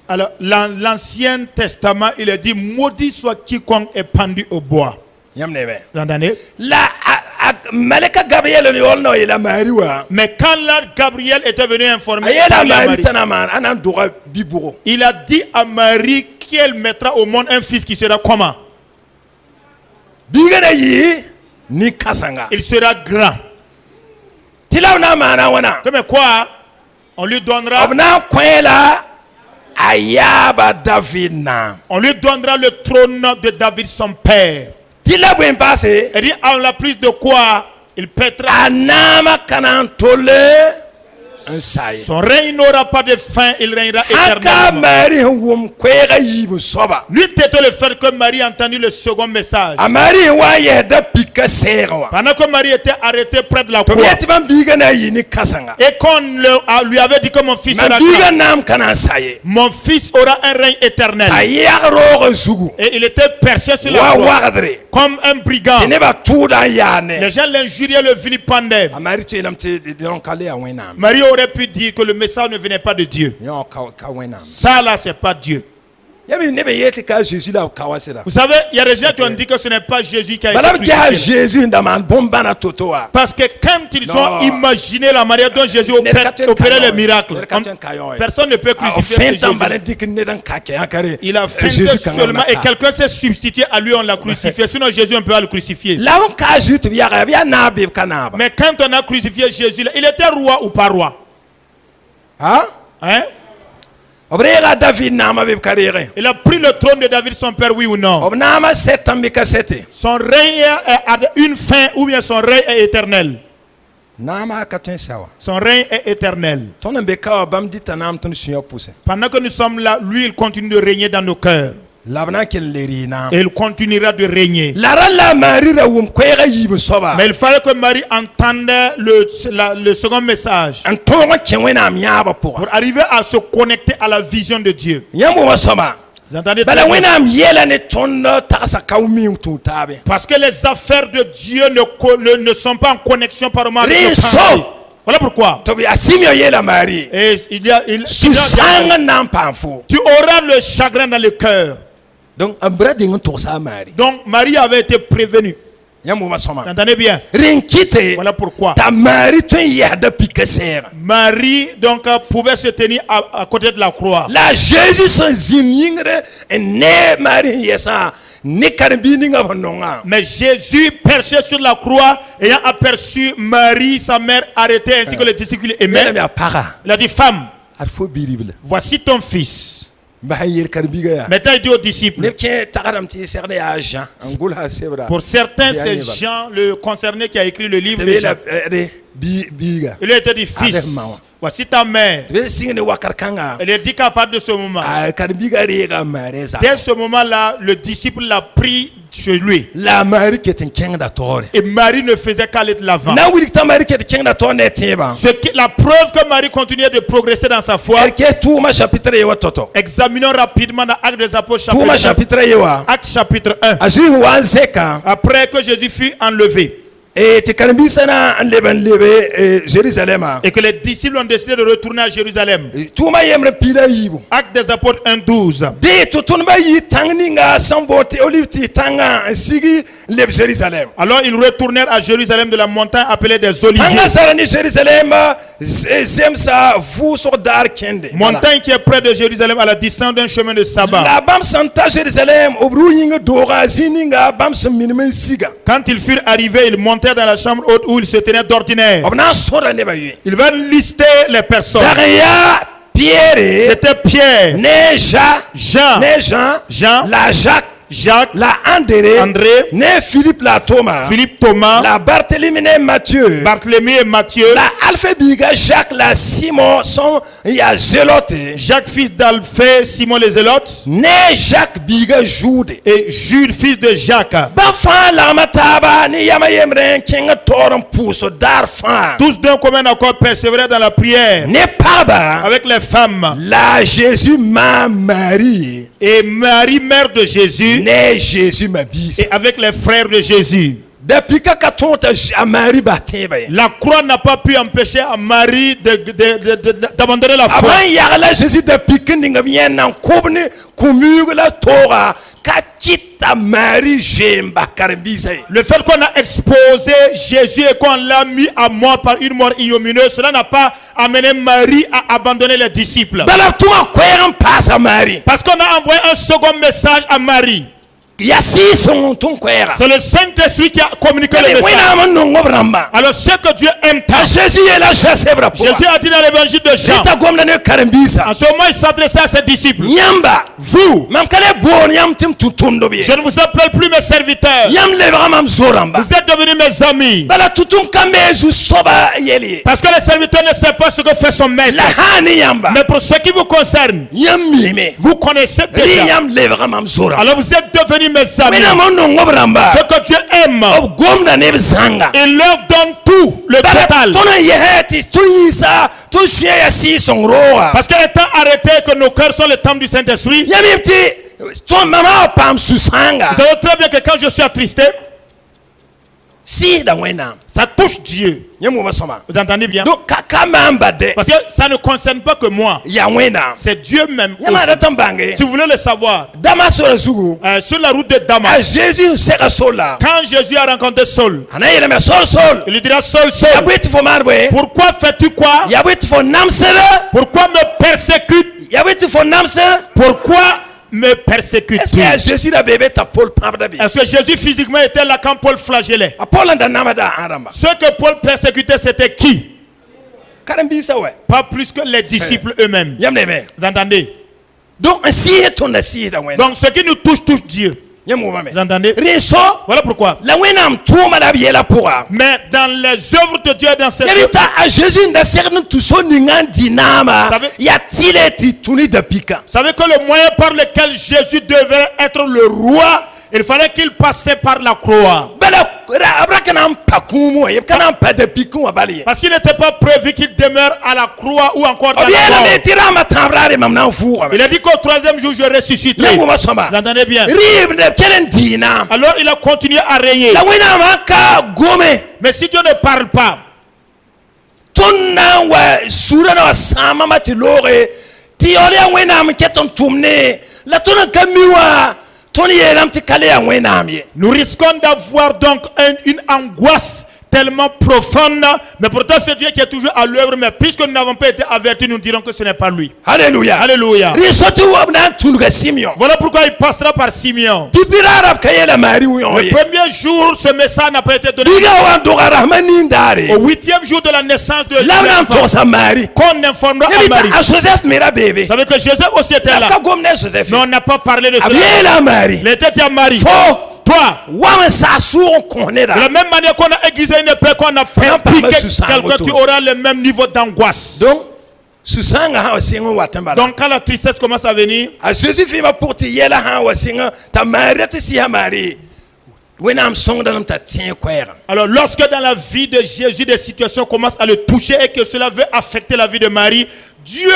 Alors l'Ancien Testament il a dit maudit soit quiconque est pendu au bois. Vous entendez? Mais quand là Gabriel était venu informer Marie, il a dit à Marie qu'elle mettra au monde un fils qui sera comment? Il sera grand. Comme quoi on lui donnera, on lui donnera le trône de David son père. Et dit en la plus de quoi il pètera. Son règne n'aura pas de fin, il régnera éternellement. Lui était le fait que Marie a entendu le second message. Pendant que Marie était arrêtée près de la croix, et qu'on lui avait dit que mon fils aura mon fils aura un règne éternel. Et il était perché sur la croix comme un brigand. Les gens l'injuriaient, le vilipendaient. Marie aurait pu dire que le message ne venait pas de Dieu. Ça là, c'est pas Dieu. Vous savez, il y a des gens qui ont dit que ce n'est pas Jésus qui a été crucifié. Parce que quand ils ont imaginé la manière dont Jésus opérait les miracles, personne ne peut crucifier Jésus. Il a fait seulement et quelqu'un s'est substitué à lui, on l'a crucifié. Sinon Jésus, on peut pas le crucifier. Mais quand on a crucifié Jésus, il était roi ou pas roi? Hein? Il a pris le trône de David son père, oui ou non? Son règne a une fin ou bien son règne est éternel? Son règne est éternel. Pendant que nous sommes là, lui il continue de régner dans nos cœurs. Et il continuera de régner. Mais il fallait que Marie entende le second message pour arriver à se connecter à la vision de Dieu. Vous entendez? Parce que les affaires de Dieu ne sont pas en connexion par moment avec le pensée. Voilà pourquoi. Et tu auras le chagrin dans le cœur. Donc Marie avait été prévenue. Entendez bien. Voilà pourquoi. Marie donc pouvait se tenir à côté de la croix. La Jésus mais Jésus perché sur la croix ayant aperçu Marie sa mère arrêtée ainsi que les disciples aimaient. Il a dit femme, voici ton fils. Maintenant il dit aux disciples. Pour certains c'est Jean le concerné qui a écrit le livre de Jean. Il a été dit fils. Voici ta mère. be singene wakarkanga Elle est dit qu'à partir de ce moment, karbiga rega mareza dès ce moment-là, le disciple l'a pris chez lui. la mari ketin kenga tore Et Marie ne faisait qu'aller de l'avant. na wili ta mari ketin kenga tore ne teba La preuve que Marie continuait de progresser dans sa foi. erke tuma chapitre yewa toto Examinons rapidement dans Actes des Apôtres tuma chapitre 1. chapitre yewa Actes chapitre 1. azi wanzeka Après que Jésus fut enlevé te karmbisa na lebe Jérusalem et que les disciples ont décidé de retourner à Jérusalem. tuma yemre pila yibu Actes des Apôtres 1:12. de tutunba yi tangninga sambote olifti tanga sigi lebe Jérusalem Alors ils retournèrent à Jérusalem de la montagne appelée des Oliviers. tanga sarani Jérusalem zemsa vu sur dar kende Montagne qui est près de Jérusalem à la distance d'un chemin de sabbat. la bam santa Jérusalem obru yinga dora zininga bam minime siga Quand ils furent arrivés, ils montèrent dans la chambre haute où ils se tenaient d'ordinaire. obna sora ne bayi Ils vinrent lister les personnes. daria Pierre C'était Pierre, ne Jean Jean, la Jacques, la André ne Philippe la Thomas Philippe, Thomas, la Barthélemy ne Matthieu Barthélemy et Matthieu, la Alpha biga Jacques la Simon son ya Zélote Jacques fils d'Alphée, Simon les Zélotes, ne Jacques biga Jude et Jude fils de Jacques. ba fa la mataba ni yama yemren kinga toron pouso dar fa Tous d'un commun accord persévéraient dans la prière ne paba avec les femmes. la Jésus ma Marie Et Marie, mère de Jésus, ne Jésus ma bis et avec les frères de Jésus. depuis que katonta a Marie bateba La croix n'a pas pu empêcher à Marie d'abandonner la foi. avant yagala Jésus depuis que ninga bien nan kobne kumugo la Torah kachita Marie jemba karambisa Le fait qu'on a exposé Jésus et qu'on l'a mis à mort par une mort ignominieuse, cela n'a pas amené Marie à abandonner les disciples. bala tuma kweran passe à Marie Parce qu'on a envoyé un second message à Marie. yasi son ton kwera C'est le Saint-Esprit qui a communiqué le mais message. wina man no ngobramba Alors ce que Dieu aime tant, Jésus est là chasebra Jésus a dit dans l'évangile de Jean, ta gomna ne karambisa en ce moment il s'adressait à ses disciples. nyamba Vous, mam kale bon yam tim tutundo bi je ne vous appelle plus mes serviteurs. yam lebra mam zoramba Vous êtes devenus mes amis. bala tutun kamezu soba yeli Parce que les serviteurs ne savent pas ce que fait son maître. la hani yamba Mais pour ce qui vous concerne, yam mime vous connaissez ri déjà. yam lebra mam zoramba Alors vous êtes devenus mes amis. wina man no ngobramba Ce que Dieu aime, gomna ne zanga il leur donne tout, le total. tona yeheti tunisa tushia ya si songroa Parce que étant arrêté que nos cœurs sont le temple du Saint-Esprit, yamimti ton mama pam susanga vous savez très bien que quand je suis attristé, si da wena ça touche Dieu. yamu basoma Vous entendez bien? donc kama de Parce que ça ne concerne pas que moi. ya wena C'est Dieu même. yama da aussi. tambange Si vous voulez le savoir, damasora zugu sur la route de a Damas, Jésus sera sola quand Jésus a rencontré Saul, ana yele me sol il lui dira, Saul, ya Saul, bwit fo marwe pourquoi fais-tu quoi? ya bwit fo namsela Pourquoi me persécutes? ya bwit fo namsela Pourquoi me persécutes? est-ce que Jésus da bébé ta Paul pamdabi Est-ce que Jésus physiquement était là quand Paul flagellait? a Paul anda namada aramba Ceux que Paul persécutait, c'était qui? karambisa we Pas plus que les disciples eux-mêmes. yamne me Vous entendez? donc si ton si da wena Donc ce qui nous touche, touche Dieu. yamu mame Vous entendez? reso Voilà pourquoi. la wena mtuma la biela pourra Mais dans les œuvres de Dieu, dans ces yabita a Jésus nda serna tu so ningan dinama Savez- ya tileti tuni da pika vous savez que le moyen par lequel Jésus devait être le roi, il fallait qu'il passait par la croix. bala abrakana pakumu yabkana pa da piku abali Parce qu'il n'était pas prévu qu'il demeure à la croix ou encore dans la obiela mort. me tirama tambrare mamna fu Il a dit qu'au troisième jour, je ressusciterai. yangu Vous masoma entendez bien? rib ne kelen dina Alors il a continué à régner. la wena maka gome Mais si Dieu ne parle pas, tonna wa sura na sama mati lore ti ole wena mketon tumne la tonna kamiwa toni yelam ti kale ya wena amye nous risquons d'avoir donc une angoisse tellement profonde. Mais pourtant, c'est Dieu qui est toujours à l'œuvre. Mais puisque nous n'avons pas été avertis, nous dirons que ce n'est pas lui. Alléluia. Alléluia. Risotu wabna tunuga Simeon. Voilà pourquoi il passera par Simeon. Pipirara kayela mari uyon. Le premier jour, ce message n'a pas été donné. Biga wandora rahmani ndare. Au 8e jour de la naissance de Lamna mtosa mari. qu'on informera à Marie. Yabita a Joseph mera bébé. Vous savez que Joseph aussi était là. Ka gomne Joseph. Mais on n'a pas parlé de cela. Abiela mari. Il était à Marie. Fo. Toi, Wama sasu on connaît de la même manière qu'on a aiguisé une épée, qu'on a fait piquer quelqu'un, tu auras le même niveau d'angoisse. Donc, susanga ha wasinga watambala Donc quand la tristesse commence à venir, a Jésus fi ma porti yela ha wasinga ta Marie te si ha Marie wenam songa nam ta tien kwera. alors lorsque dans la vie de Jésus des situations commencent à le toucher et que cela veut affecter la vie de Marie, Dieu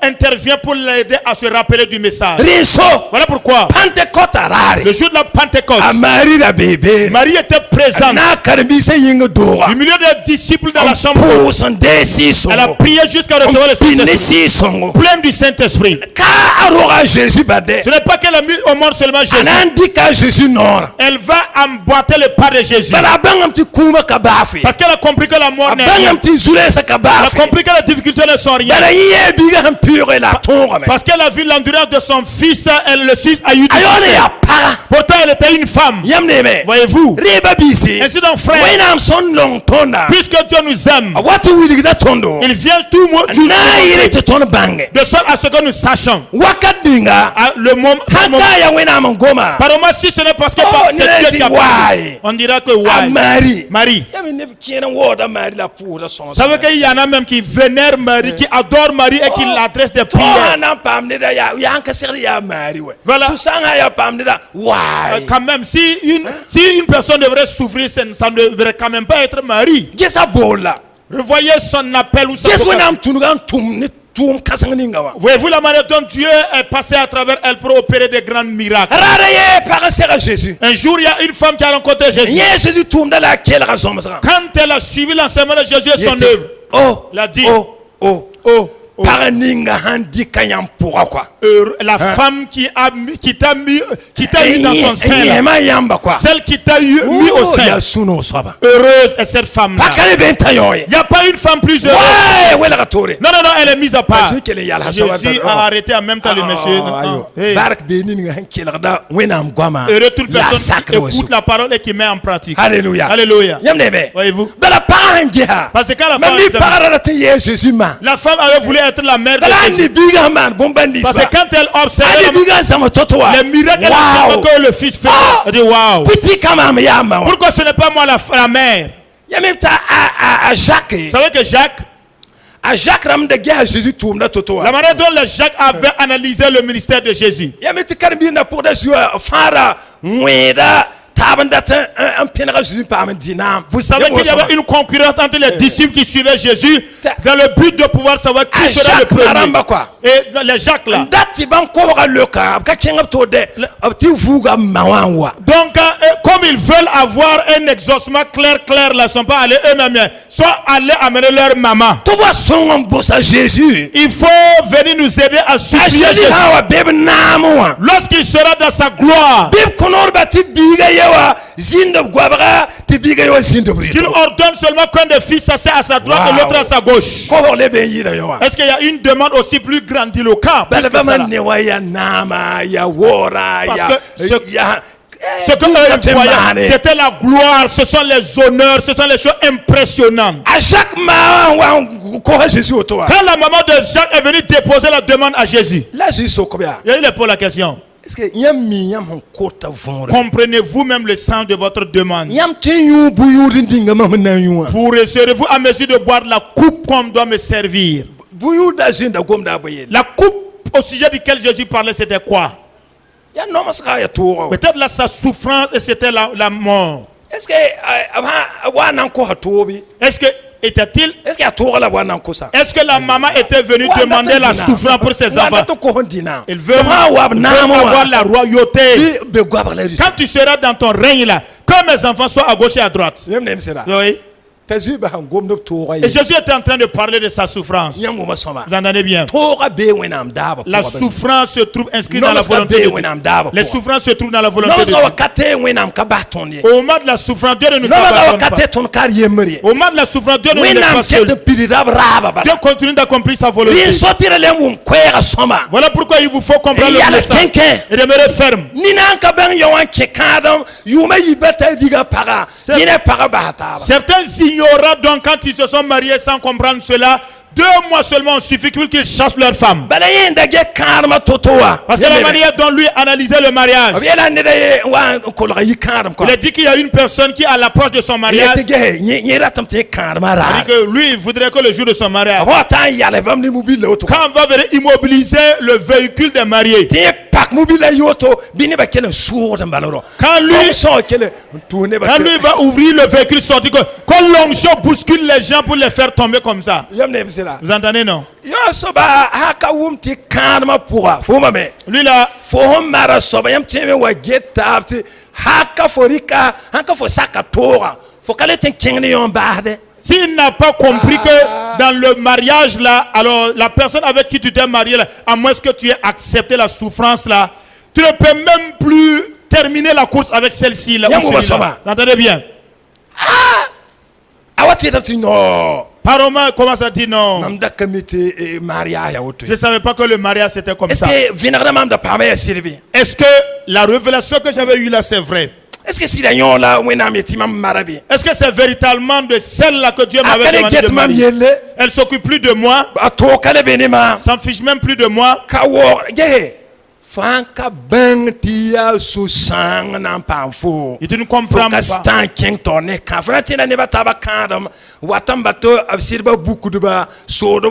intervient pour l'aider à se rappeler du message. Riso Voilà pourquoi Pentecôte arare le jour de la Pentecôte, a Marie la bébé Marie était présente na karbi se yinga doa du milieu des disciples dans la chambre. pour son décision Elle a prié jusqu'à recevoir le Saint-Esprit, songo pleine du Saint-Esprit. ka arora Jésus bade Ce n'est pas qu'elle a mis au monde seulement Jésus. anandika Jésus nora Elle va emboîter le pas de Jésus. bala bangam ti kuma ka bafi Parce qu'elle a compris que la mort n'est rien. bangam ti zule sa ka Elle a bafi compris que les difficultés ne sont rien. bala yiye biga han pure la tonga me Parce qu'elle a vu l'endurance de son fils, elle le suit à eu du ayone succès. ya para Pourtant, elle était une femme. yamne me Voyez-vous? reba bisi Ainsi donc, frère, wenam son long tonda puisque Dieu nous aime, watu wili da tondo il vient tout na yire te ton bange de sorte à ce que nous sachions. wakat dinga À le moment, haka ya wenam ngoma par moment, si ce n'est parce que Oh, c'est Dieu qui a why? parlé, on dira que a why? Marie Marie. yami ne kiena woda Marie la pour son Vous savez qu'il y en a même qui vénèrent Marie, qui adorent Marie et qui l'adressent des prières. na pamne da ya yanka ser ya Marie we Voilà. susanga ya pamne da why Quand même, si une personne devrait souffrir, ça ne devrait quand même pas être Marie. gesa bola Revoyez son appel ou sa yes vocation. wenam tunugan tum ne tum kasangninga wa Voyez-vous la manière dont Dieu est passé à travers elle pour opérer des grands miracles. rara ye para sera Jésus Un jour, il y a une femme qui a rencontré Jésus. ye Jésus tum da la quelle raison masra Quand elle a suivi l'enseignement de Jésus et son œuvre, oh elle a dit, oh oh oh, para ninga handi kanyam pour quoi la femme qui t'a mis dans son sein, là, yema yamba quoi celle qui t'a mis au sein, ya suno swaba heureuse est cette femme-là. pakale benta yoye Il n'y a pas une femme plus heureuse. ouais wela katore Non, non, non, elle est mise à part. Jésus kele yala Jésus a arrêté en même temps le monsieur. Non, hey. barak benin nga hankela da wenam gwama Heureux toute la personne sacre qui wasu écoute la parole et qui met en pratique. alléluia Alléluia. yamne be Voyez-vous? bala para hangia Parce que quand la mais femme, mi para te Jésus ma la femme avait voulu être la mère de bala Jésus. ni biga man bombandi Parce que quand elle observait ali biga sama totowa les miracles que le fils fait, elle dit waouh. petit kama me yamba wa Pourquoi ce n'est pas moi la mère? yamta a Jacques Vous savez que Jacques ram de gya Jésus tourna totowa la manière dont les Jacques avaient analysé le ministère de Jésus. yamti karbi na pour da fara mweda un pénéra Jésus par dina. Vous savez qu'il y avait une concurrence entre les disciples qui suivaient Jésus dans le but de pouvoir savoir qui sera le premier. Et les Jacques là. Donc comme ils veulent avoir un exaucement clair là, ils ne sont pas allés eux-mêmes, soit allés amener leur maman. Il faut venir nous aider à supplier Jésus. Lorsqu'il sera dans sa gloire, qu'il ordonne seulement qu'un des fils s'assied à sa droite et l'autre à sa gauche. Est-ce qu'il y a une demande aussi plus grandiloquente? Ce que eux voyaient, c'était la gloire, ce sont les honneurs, ce sont les choses impressionnantes. Quand la maman de Jacques est venue déposer la demande à Jésus, il pose la question. Comprenez-vous même le sens de votre demande? Serez-vous à mesure de boire la coupe qu'on doit me servir? La coupe au sujet duquel Jésus parlait, c'était quoi? Peut-être là sa souffrance et c'était la mort. Est-ce que était-il? Est-ce que la maman était venue demander la souffrance pour ses enfants? Il veut avoir la royauté. Quand tu seras dans ton règne là, que mes enfants soient à gauche et à droite. Oui. Et Jésus était en train de parler de sa souffrance. Vous entendez bien? La souffrance se trouve inscrite dans la volonté de Dieu. Les souffrances se trouvent dans la volonté de Dieu. Au moment de la souffrance, Dieu ne nous abandonne pas. Au moment de la souffrance, Dieu ne nous laisse pas seul. Dieu continue d'accomplir sa volonté. Voilà pourquoi il vous faut comprendre le message et demeurer ferme. Certains ignorants donc quand ils se sont mariés sans comprendre cela 2 mois seulement suffit pour qu'ils chassent leur femme. Parce que la manière dont lui analysait le mariage, il a dit qu'il y a une personne qui à l'approche de son mariage, il dit que lui il voudrait que le jour de son mariage, quand on va venir immobiliser le véhicule des mariés, quand lui va ouvrir le véhicule, sortir, quand l'onction bouscule les gens pour les faire tomber comme ça. Vous entendez, non? Lui là, s'il n'a pas compris que dans le mariage là, alors la personne avec qui tu t'es marié là, à moins que tu aies accepté la souffrance là, tu ne peux même plus terminer la course avec celle-ci là. Vous entendez bien? Paroma commence à dire non. Je ne savais pas que le mariage c'était comme ça. Est-ce que la révélation que j'avais eue là c'est vrai? Est-ce que c'est véritablement de celle-là que Dieu m'avait demandé de marier? Elle s'occupe plus de moi. S'en fiche même plus de moi. Et tu ne comprends pas. Tu ne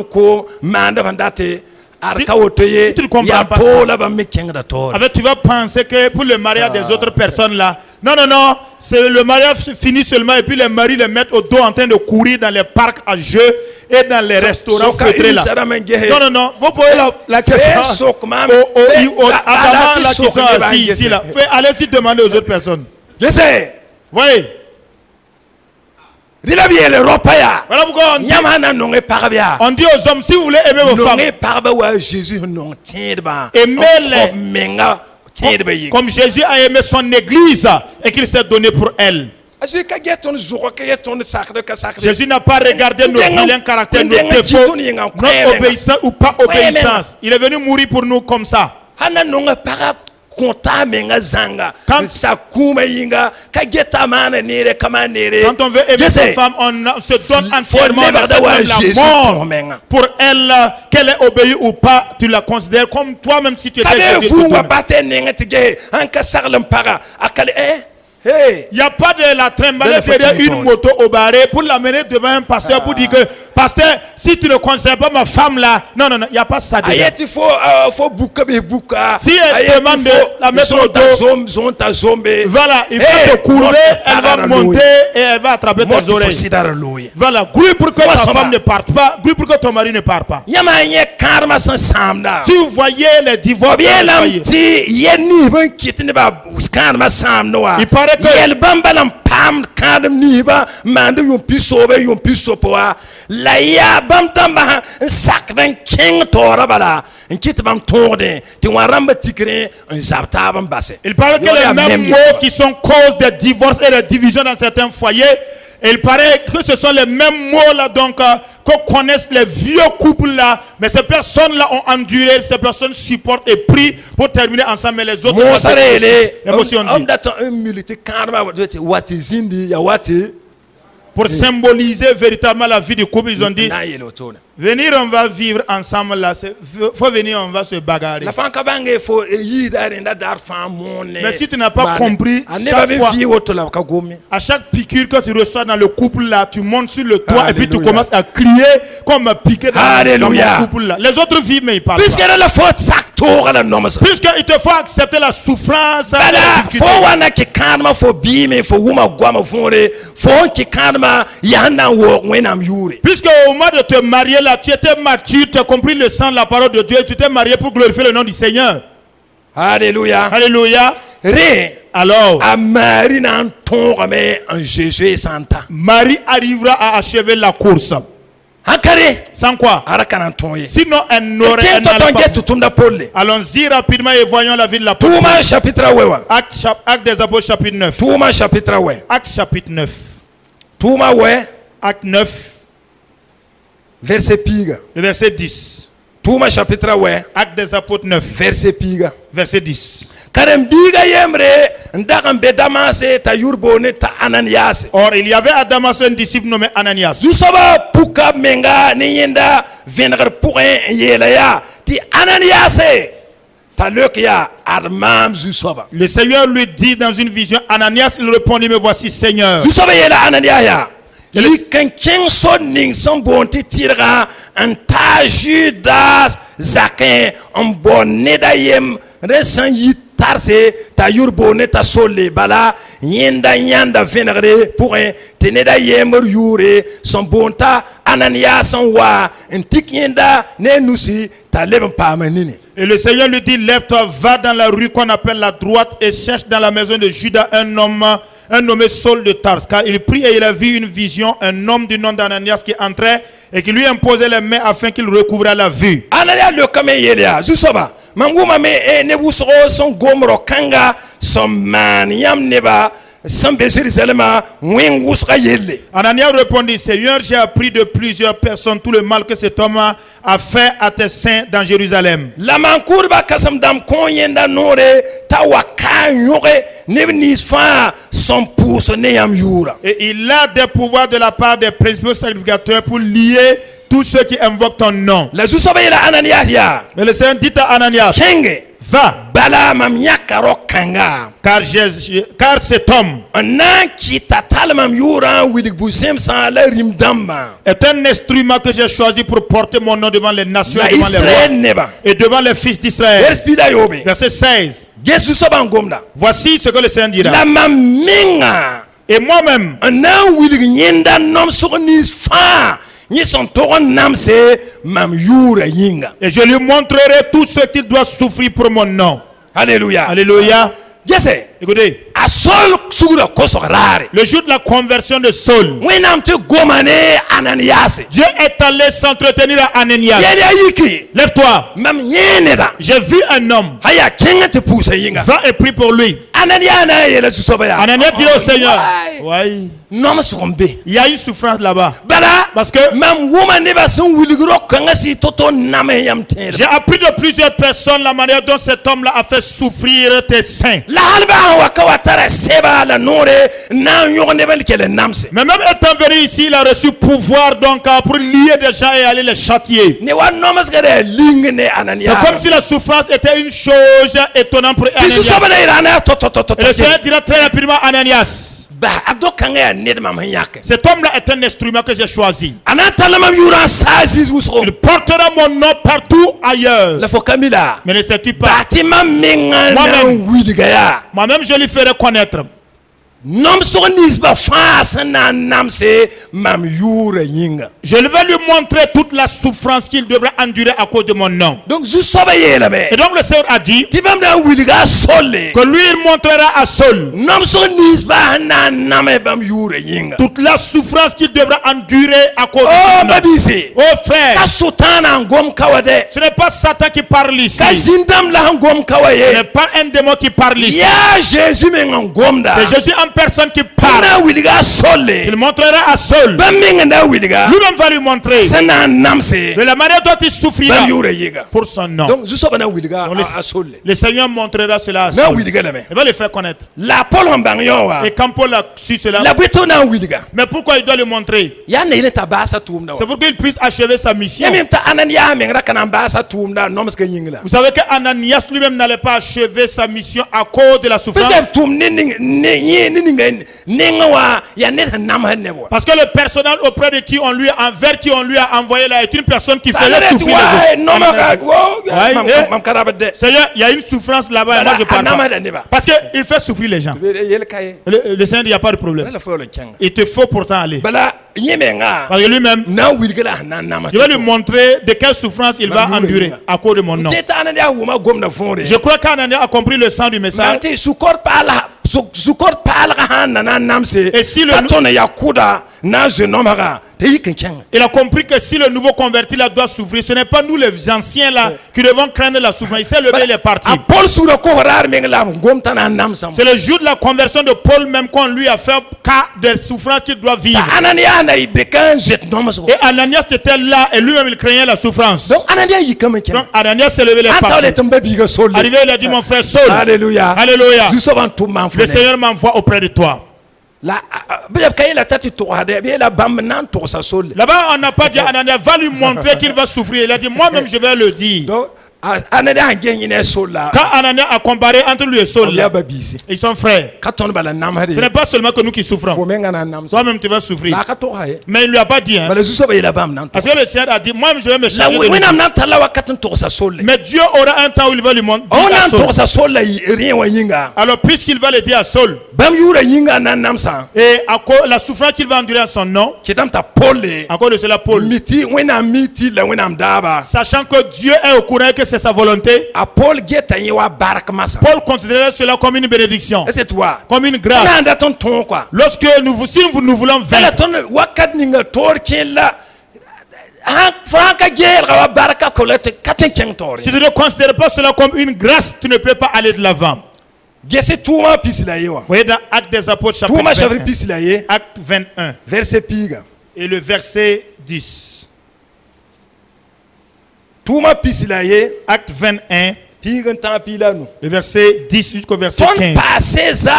comprends pas ça. Tu vas penser que pour le mariage des autres personnes là, non, c'est le mariage fini seulement et puis les maris les mettent au dos en train de courir dans les parcs à jeux et dans les restaurants feutrés là. Non, vous pouvez la question aux là qui sont assis ici là. Allez-y demander aux autres personnes. Oui. Voilà pourquoi on dit aux hommes, si vous voulez aimer vos femmes, aimez-les comme Jésus a aimé son église et qu'il s'est donné pour elle. Jésus n'a pas regardé nos vilains caractères, nos défauts, notre obéissance ou pas obéissance. Il est venu mourir pour nous comme ça. Quand on veut aimer sa femme, on se donne entièrement la mort pour elle, qu'elle est obéie ou pas, tu la considères comme toi-même si tu étais Jésus. Il n'y a pas de la trimballer derrière une moto au barré pour l'amener devant un pasteur pour dire que pasteur, si tu ne considères pas ma femme là, non, il n'y a pas ça. Si elle demande de la mettre au dos, voilà, il faut te courber, elle va monter et elle va attraper tes oreilles. Voilà, grouille pour que ta femme ne parte pas, grouille pour que ton mari ne parte pas. Si vous voyez les divorces, il paraît que il paraît que les mêmes mots qui sont cause des divorces et des divisions dans certains foyers, et il paraît que ce sont les mêmes mots là donc qu'on connaisse les vieux couples là, mais ces personnes là ont enduré, ces personnes supportent et prient pour terminer ensemble, mais les autres pour symboliser véritablement la vie du couple, ils ont dit venir, on va vivre ensemble là, faut venir, on va se bagarrer. Mais si tu n'as pas compris, à chaque piqûre que tu reçois dans le couple là, tu montes sur le toit et puis tu commences à crier comme piqué dans le couple là. Les autres vivent mais ils parlent pas. Puisqu'il te faut accepter la souffrance, puisque au moment de te marier là, tu étais mature, tu as compris le sens de la parole de Dieu, tu t'es marié pour glorifier le nom du Seigneur. Alléluia. Alléluia. Alors, Marie arrivera à achever la course. Sans quoi? Sinon, elle n'aurait pas. Allons-y rapidement et voyons la vie de la Poule. Acte des Apôtres chapitre 9. Acte chapitre 9. Acte 9. Verset piga. Le verset 10. Acte des Apôtres 9. Verset piga. Verset 10. Karembiga yemre ndakam bedamase ta yurbone ta Ananias. Or, il y avait à Damas un disciple nommé Ananias. Zusoba puka menga ni yenda venir pour yelaya ti Ananias ta lekia armam zusoba. Le Seigneur lui dit dans une vision, Ananias, il répondit, me voici Seigneur. Zusoba yela Ananias ya. Li kanken son ning son bonti tira un ta Judas Zakin en bonne dayem resan yit tarse ta yurbone ta sole bala yenda venere pour un teneda yemer yure son bonta Ananias son wa ntik yenda ne nusi ta leben pa manini. Et le Seigneur lui dit, lève-toi, va dans la rue qu'on appelle la droite et cherche dans la maison de Judas un homme, un nommé Saul de Tarse. Car il prie et il a vu une vision, un homme du nom d'Ananias qui entrait et qui lui imposait les mains afin qu'il recouvrait la vue. Ananias le kame yelia zusoba manguma me ne busro son gomro kanga son man yam neba sans Jérusalem wengusra yelle. Ananias répondit, Seigneur, j'ai appris de plusieurs personnes tout le mal que cet homme a fait à tes saints dans Jérusalem. La mankurba kasam dam konyenda nore tawaka yore nebnis fa son pouce neyam yura. Et il a des pouvoirs de la part des principaux sacrificateurs pour lier tous ceux qui invoquent ton nom. La zusoba yela Ananias ya. Mais le Seigneur dit à Ananias, Kenge va, bala mam yakaro kanga. car cet homme Anan ki tatal mam yura widik busem sa la rimdamba. est un instrument que j'ai choisi pour porter mon nom devant les nations La et devant les Israël rois neba. et devant les fils d'Israël. Verspida yobe. Verset 16. Yesu soba ngomda. Voici ce que le Seigneur dira. La maminga. Et moi-même, Anan widik yenda nom surnis fa. Ni son toron nam se mam yura yinga. et je lui montrerai tout ce qu'il doit souffrir pour mon nom. Alléluia. Alléluia. Yese. Écoutez, A sol sugura koso rare. le jour de la conversion de Saul, Wenam te gomane Ananias. Dieu est allé s'entretenir à Ananias. Yele yiki. Lève-toi. Mam yeneda. J'ai vu un homme. Haya kenga te pousse yinga. Va et prie pour lui. Ananias na yele susoba ya. Ananias dit au Seigneur, Ouais. ouais, Nom sukombe. il y a une souffrance là-bas. Bala. Parce que Mam woman neba son wiligro kanga si toto name yam tere. j'ai appris de plusieurs personnes la manière dont cet homme-là a fait souffrir tes saints. La halba wakawatara seba la nore na yoro nebel kele namse. Mais même étant venu ici, il a reçu pouvoir donc pour lier des gens et aller les châtier. Ne wa nomas gade lingne C'est Ananias. comme si la souffrance était une chose étonnante pour Kisu Ananias. soba na irana toto. Et le Seigneur dira très rapidement à Ananias, Ba abdo kanga ya ned mam yake. cet homme-là est un instrument que j'ai choisi. Anatala mam yura sazi wusro. Il portera mon nom partout ailleurs. La fokamila. Mais ne sais-tu pas, Batima menga na Moi-même. wiligaya. moi-même je lui ferai connaître. Nom sonis ba face na namse mam yura yinga. Je vais lui montrer toute la souffrance qu'il devra endurer à cause de mon nom. Donc zu soba yela be. Et donc le Seigneur a dit Tibam na wiliga solle. que lui il montrera à Saul Nom sonis ba na name bam yura yinga. toute la souffrance qu'il devra endurer à cause de Oh mon nom. babise. Oh frère, Ka sultana ngom kawade. ce n'est pas Satan qui parle ici. Ka zindam la ngom Ce kawaye. n'est pas un démon qui parle ici. Ya Jésus menga ngomda. C'est Jésus en personne qui parle. Na wiliga solle. Il montrera à Saul. Ba menga na wiliga. Lui-même va lui montrer Sana namse. de la manière dont il souffrira Bam yura yiga. pour son nom. Donc zu soba na wiliga Donc, a solle. le Seigneur montrera cela à Na Saul. wiliga la me. Il va le faire connaître. La Paul en bangyo wa. Et quand Paul a su cela, La buto na wiliga. mais pourquoi il doit le montrer? Ya na ile tabasa tumda. C'est pour qu'il puisse achever sa mission. Ya même ta Anania mengra kana basa tumda nom ska yingla. Vous savez que Ananias lui-même n'allait pas achever sa mission à cause de la souffrance. Parce que tum ninga wa ya net nam hanne wa. Parce que le personnel auprès de qui on lui envers qui on lui a envoyé là est une personne qui faisait souffrir les Non ma ga Ouais, mam karabade. Seigneur, il y a une souffrance là-bas et moi je parle pas. Parce qu'il fait souffrir les gens. Yel kaye. Le Seigneur, il n'y a pas de problème. La fo le kyanga. Il te faut pourtant aller. Bala yemenga. Parce que lui-même, Na wilgala na nama. je vais lui montrer de quelle souffrance il va endurer à cause de mon nom. Teta Anania wuma gomna fonde. Je crois qu'Ananias a compris le sens du message. Manti sukor pala sukor pala hanna na namse. Et si le- Katone yakuda na jeune homme ha te yikenchen. Il a compris que si le nouveau converti là doit souffrir, ce n'est pas nous les anciens là qui devons craindre la souffrance. Il s'est levé, il est parti. Paul sura ko rar meng la ngomta na nam sam. C'est le jour de la conversion de Paul même qu'on lui a fait cas de souffrance qu'il doit vivre. Anania na ibekan jet nom so. Et Ananias était là et lui-même il craignait la souffrance. Donc Anania yikenchen. Donc Ananias s'est levé, il est parti. Arrivé, il a dit mon frère Saul. Alléluia. Alléluia. Le Seigneur m'envoie auprès de toi. Là-bas, on n'a pas dit à Ananias, va lui montrer qu'il va souffrir. Il a dit, moi-même, je vais le dire. Quand Ananias a comparé entre lui et Saul, ils sont frères. Ce n'est pas seulement que nous qui souffrons. Toi-même, tu vas souffrir. Mais il ne lui a pas dit. Hein. Parce que le Seigneur a dit, moi-même, je vais me charger de lui. Mais Dieu aura un temps où il va lui montrer. Alors, puisqu'il va le dire à Saul, et à cause la souffrance qu'il va endurer à son nom, à cause de cela, Paul, sachant que Dieu est au courant que c'est sa volonté, Paul considérait cela comme une bénédiction, comme une grâce. Lorsque si nous voulons vaincre, si tu ne considères pas cela comme une grâce, tu ne peux pas aller de l'avant. Vous voyez dans Actes des Apôtres chapitre 21, Acte 21 et le verset 10. Acte 21, le verset 10 jusqu'au verset 15.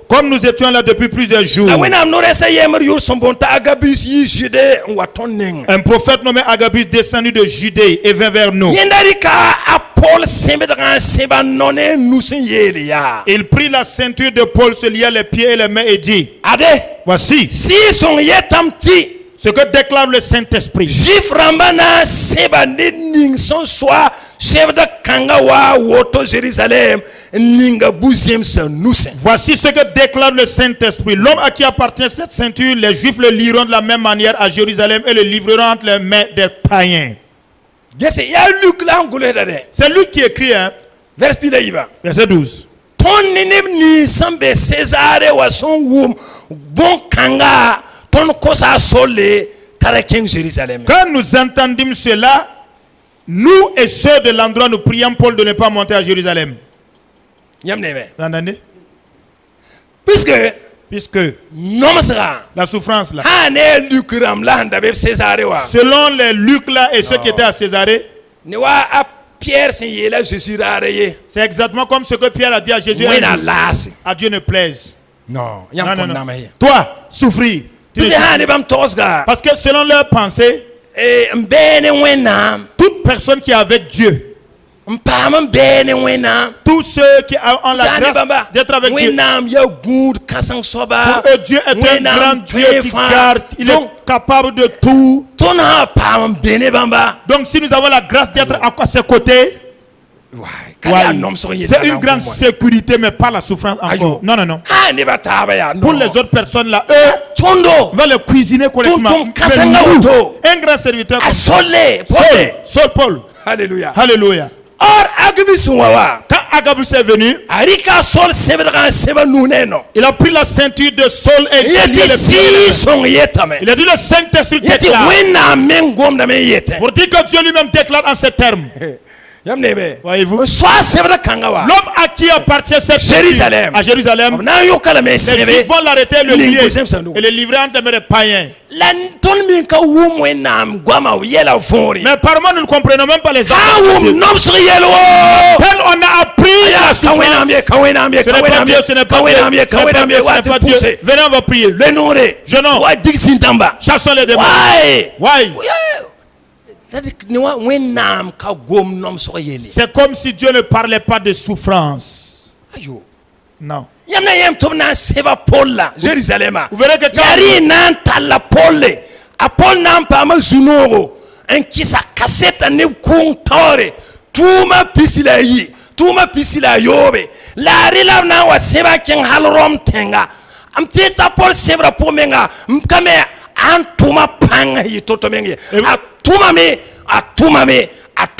Comme nous étions là depuis plusieurs jours, un prophète nommé Agabus descendu de Judée et vint vers nous. Il prit la ceinture de Paul, se lia les pieds et les mains et dit, voici ce que déclare le Saint-Esprit. Voici ce que déclare le Saint-Esprit. L'homme à qui appartient cette ceinture, les Juifs le liront de la même manière à Jérusalem et le livreront entre les mains des païens. C'est lui qui écrit, hein? Verset 12. Quand nous entendîmes cela, nous et ceux de l'endroit, nous prions Paul de ne pas monter à Jérusalem. Vous entendez? Puisque la souffrance là, selon les Luc là et ceux qui étaient à Césarée, c'est exactement comme ce que Pierre a dit à Jésus. À Dieu ne plaise. Non. Toi, souffrir. Parce que selon leur pensée, toute personne qui est avec Dieu, tous ceux qui ont la grâce d'être avec Dieu, pour eux, Dieu est un grand Dieu qui garde, il est capable de tout. Donc si nous avons la grâce d'être à ses côtés, c'est une grande sécurité, mais pas la souffrance encore. Non. Pour les autres personnes là, eux, on va les cuisiner correctement. Un grand serviteur comme Saul Paul. Alléluia. Or, quand Agabus est venu, il a pris la ceinture de Saul et il a dit le Saint-Esprit déclare. Pour dire que Dieu lui-même déclare en ces termes. Voyez-vous, l'homme à qui appartient cette Jérusalem, à Jérusalem, les Juifs vont l'arrêter et le livrer entre les mains des païens. Mais par moi, nous ne comprenons même pas les enfants. On a appris la souffrance. Ce n'est pas Dieu. Venez, on va prier. Jeune homme, chassons les démons. C'est comme si Dieu ne parlait pas de souffrance. Non. Vous verrez que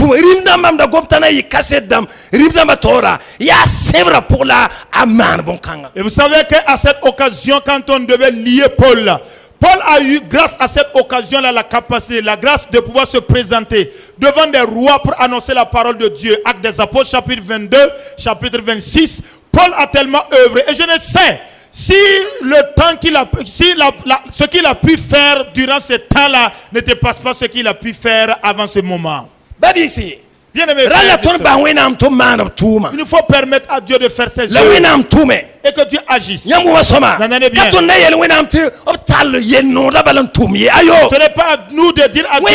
tout rimda mam da gomtana yi kaset dam rimda ma tora ya sebra pour la aman bon kanga. Et vous savez qu'à cette occasion, quand on devait lier Paul, Paul a eu, grâce à cette occasion-là, la capacité, la grâce de pouvoir se présenter devant des rois pour annoncer la parole de Dieu. Actes des Apôtres, chapitre 22, chapitre 26. Paul a tellement œuvré. Et je ne sais si le temps qu'il a, ce qu'il a pu faire durant ce temps-là ne dépasse pas ce qu'il a pu faire avant ce moment. Babi ici. Bien aimé, il nous faut permettre à Dieu de faire ses œuvres et que Dieu agisse. Ce n'est pas à nous de dire à Dieu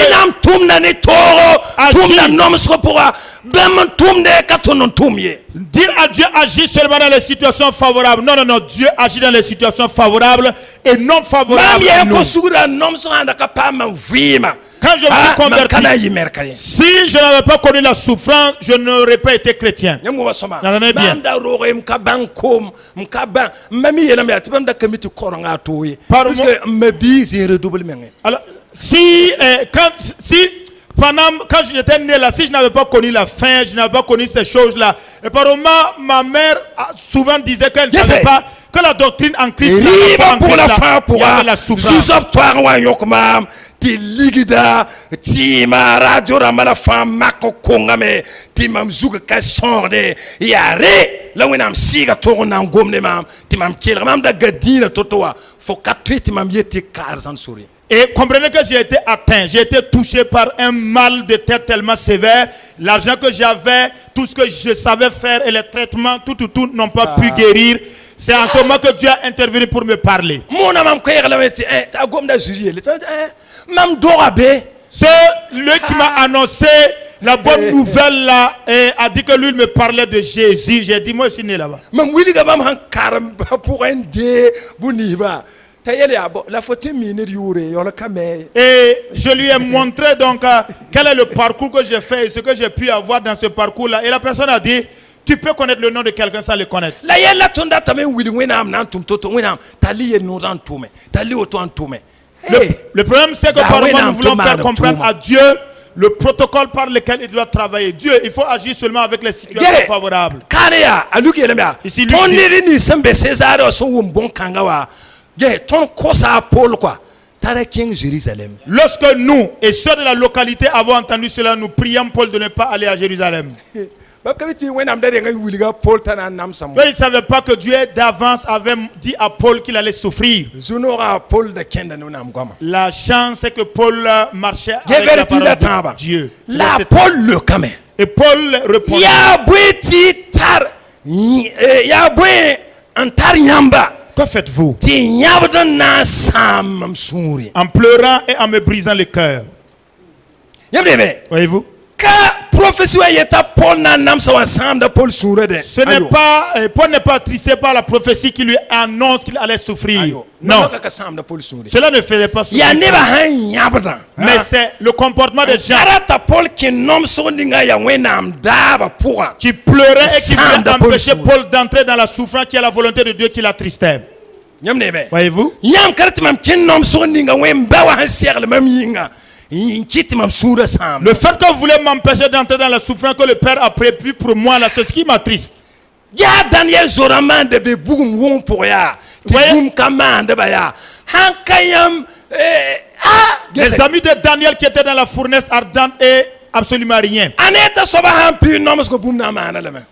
dire à Dieu agit seulement dans les situations favorables. Non, non, non, Dieu agit dans les situations favorables et non favorables à nous. Quand je me suis converti, si je n'avais pas connu la souffrance, je n'aurais pas été chrétien. Bien. Alors, quand j'étais né là, si je n'avais pas connu la faim, je n'avais pas connu ces choses-là, et par moment, ma mère souvent disait qu'elle ne savait pas que la doctrine en Christ, il y avait la souffrance. Ti ligida ti ma radio ramala fam mako kongame ti mam zuga ka sonde yare la wenam siga to na ngomne mam ti mam kila mam da gadina totoa fo katwe ti mam yeti karzan souri. Et comprenez que j'ai été atteint, j'ai été touché par un mal de tête tellement sévère. L'argent que j'avais, tout ce que je savais faire et les traitements, tout n'ont pas pu guérir. C'est en ce moment que Dieu a intervenu pour me parler. Celui qui m'a annoncé la bonne nouvelle là et a dit que lui il me parlait de Jésus. J'ai dit moi je suis né là-bas. Et je lui ai montré donc quel est le parcours que j'ai fait et ce que j'ai pu avoir dans ce parcours là. Et la personne a dit tu peux connaître le nom de quelqu'un sans le connaître. Le problème c'est que par moment nous voulons faire comprendre à Dieu le protocole par lequel il doit travailler. Dieu, il faut agir seulement avec les situations favorables. Ici, lorsque nous et ceux de la localité avons entendu cela, nous prions Paul de ne pas aller à Jérusalem. Mais il ne savait pas que Dieu d'avance avait dit à Paul qu'il allait souffrir. La chance c'est que Paul marchait avec la parole de Dieu. Et Paul répondit. Que faites-vous? En pleurant et en me brisant le cœur. Voyez-vous? Ce n'est pas, Paul n'est pas attristé par la prophétie qui lui annonce qu'il allait souffrir. Non, cela ne faisait pas souffrir. Mais c'est le comportement des gens qui pleuraient et qui voulaient empêcher Paul d'entrer dans la souffrance qui est la volonté de Dieu qui l'attristait. Voyez-vous? Le fait que vous voulez m'empêcher d'entrer dans la souffrance que le Père a prévue pour moi, là, c'est ce qui m'attriste. Les amis de Daniel qui étaient dans la fournaise ardente et absolument rien.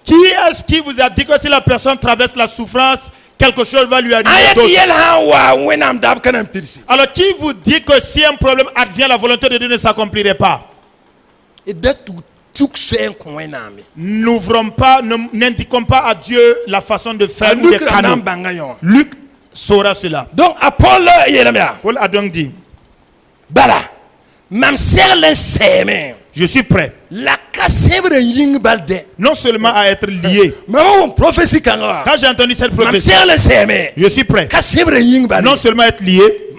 Qui est-ce qui vous a dit que si la personne traverse la souffrance, quelque chose va lui arriver d'autre? Alors qui vous dit que si un problème advient, la volonté de Dieu ne s'accomplirait pas? N'ouvrons pas, n'indiquons pas à Dieu la façon de faire ou des canaux. Luc saura cela. Donc Paul a donc dit, je suis prêt. Non seulement à être lié. Quand j'ai entendu cette prophétie, je suis prêt. Non seulement à être lié,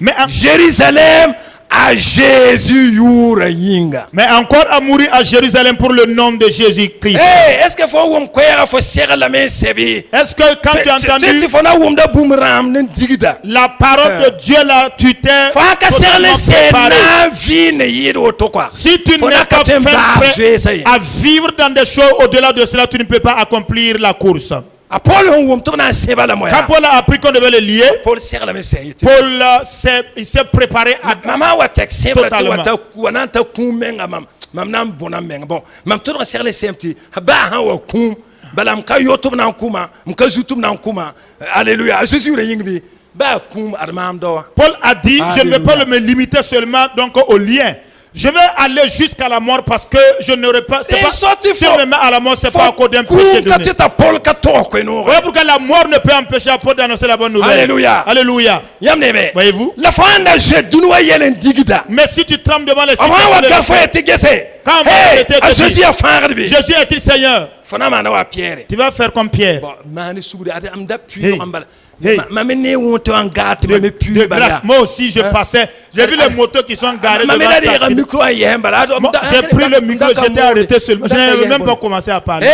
mais à Jérusalem, à Jésus yura yinga. Mais encore à mourir à Jérusalem pour le nom de Jésus-Christ. Hey, est-ce que faut on koya faut serrer la main sebi? Est-ce que quand tu as entendu tu faut na wumda boomerang nen digida. la parole de Dieu là, tu t'es Faut ka serrer préparé. na vie ne yiro to quoi. Si tu n'es pas fait prêt à vivre dans des choses au-delà de cela, tu ne peux pas accomplir la course. Paul on wum to na seba la moya. Quand Paul a appris qu'on devait le lier, Paul serre la main sebi. Paul il s'est préparé à Maman wa tek seba to Totalement. wa ta ku na ta ku menga mam nam bona menga bon mam to na serre le semti ba ha wa ku balam ka youtube na kuma mka youtube na kuma alléluia Jésus re yingbi ba ku armam do. Paul a dit, je ne vais pas me limiter seulement donc au lien. Je vais aller jusqu'à la mort parce que je n'aurai pas. C'est pas si je me mets à la mort, c'est pas à cause d'un péché donné. Voilà pourquoi la mort ne peut empêcher à Paul d'annoncer la bonne nouvelle. Alléluia. Alléluia. Voyez-vous? Mais si tu trembles devant les quand Jésus est-il Seigneur? Tu vas faire comme Pierre. Moi aussi je passais, j'ai vu les motos qui sont garées devant ça. J'ai pris le micro, j'étais arrêté seulement. Je n'avais même pas commencé à parler.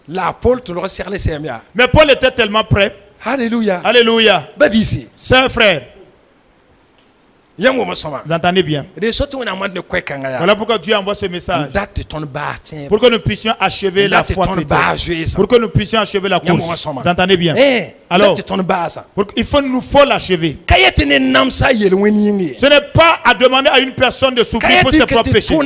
Mais Paul était tellement prêt. Alléluia. Alléluia. Sœur, frère, vous entendez bien? Voilà pourquoi Dieu envoie ce message. Pour que nous puissions achever la foi chrétienne. Pour que nous puissions achever la course. Vous entendez bien? Alors, il faut l'achever. Ce n'est pas à demander à une personne de souffrir pour ses propres péchés.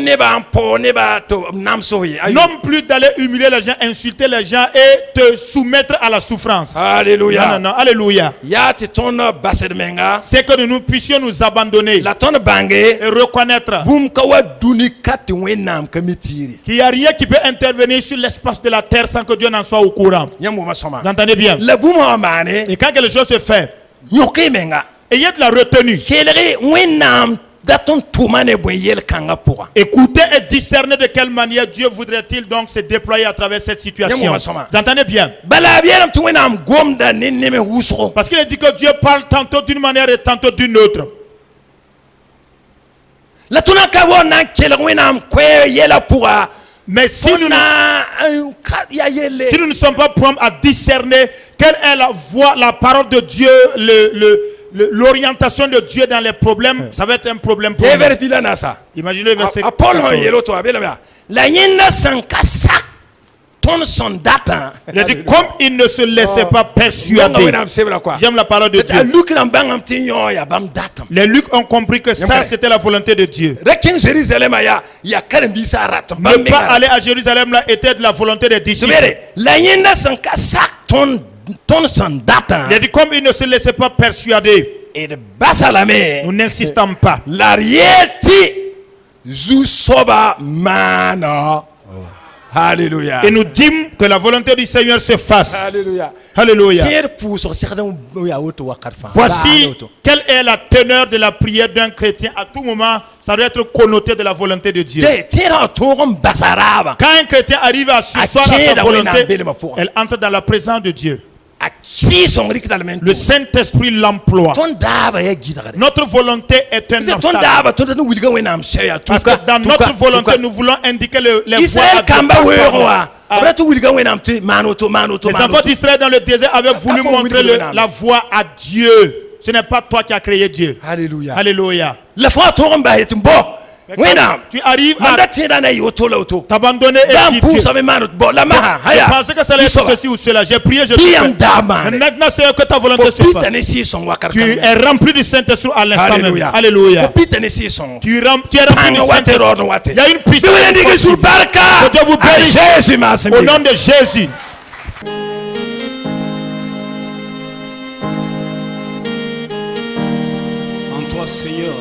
Non plus d'aller humilier les gens, insulter les gens et te soumettre à la souffrance. Alléluia. Non, non, non. Alléluia. C'est que nous puissions nous abandonner et reconnaître qu'il n'y a rien qui peut intervenir sur l'espace de la terre sans que Dieu n'en soit au courant. Vous entendez bien? Et quand quelque chose se fait, ayez de la retenue. Écoutez et discernez de quelle manière Dieu voudrait-il donc se déployer à travers cette situation. Vous entendez bien? Parce qu'il a dit que Dieu parle tantôt d'une manière et tantôt d'une autre. Mais si nous ne sommes pas prompts à discerner quelle est la voix, la parole de Dieu, l'orientation de Dieu dans les problèmes, ça va être un problème pour nous. Imaginez le verset. Il a dit comme il ne se laissait pas persuader. J'aime la parole de Dieu. Les Lucs ont compris que ça c'était la volonté de Dieu. Ne pas aller à Jérusalem là était de la volonté des disciples. Il a dit comme il ne se laissait pas persuader. Nous n'insistons pas. Alléluia. Et nous disons que la volonté du Seigneur se fasse. Alléluia. Alléluia. Voici quelle est la teneur de la prière d'un chrétien. À tout moment, ça doit être connoté de la volonté de Dieu. Quand un chrétien arrive à s'asseoir à sa volonté, elle entre dans la présence de Dieu. Le Saint-Esprit l'emploie. Notre volonté est un obstacle. Parce que dans notre volonté, nous voulons indiquer les voies à Dieu. Les enfants d'Israël dans le désert avaient voulu montrer la voie à Dieu. Ce n'est pas toi qui as créé Dieu. Alléluia. Alléluia. Tu arrives à t'abandonner et dire Dieu. Je pensais que ça allait être ceci ou cela. J'ai prié, je prie. Maintenant, c'est que ta volonté se fasse. Tu es rempli du Saint-Esprit à l'instant même. Alléluia. Tu es rempli du Saint-Esprit. Il y a une puissance. Que Dieu vous bénisse. Au nom de Jésus. En toi, Seigneur,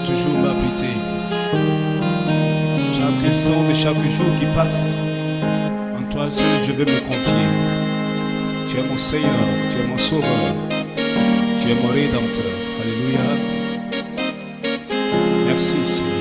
toujours m'habiter. Chaque instant de chaque jour qui passe, en toi seul je vais me confier. Tu es mon Seigneur, tu es mon Sauveur, tu es mon Rédempteur. Alléluia. Merci Seigneur.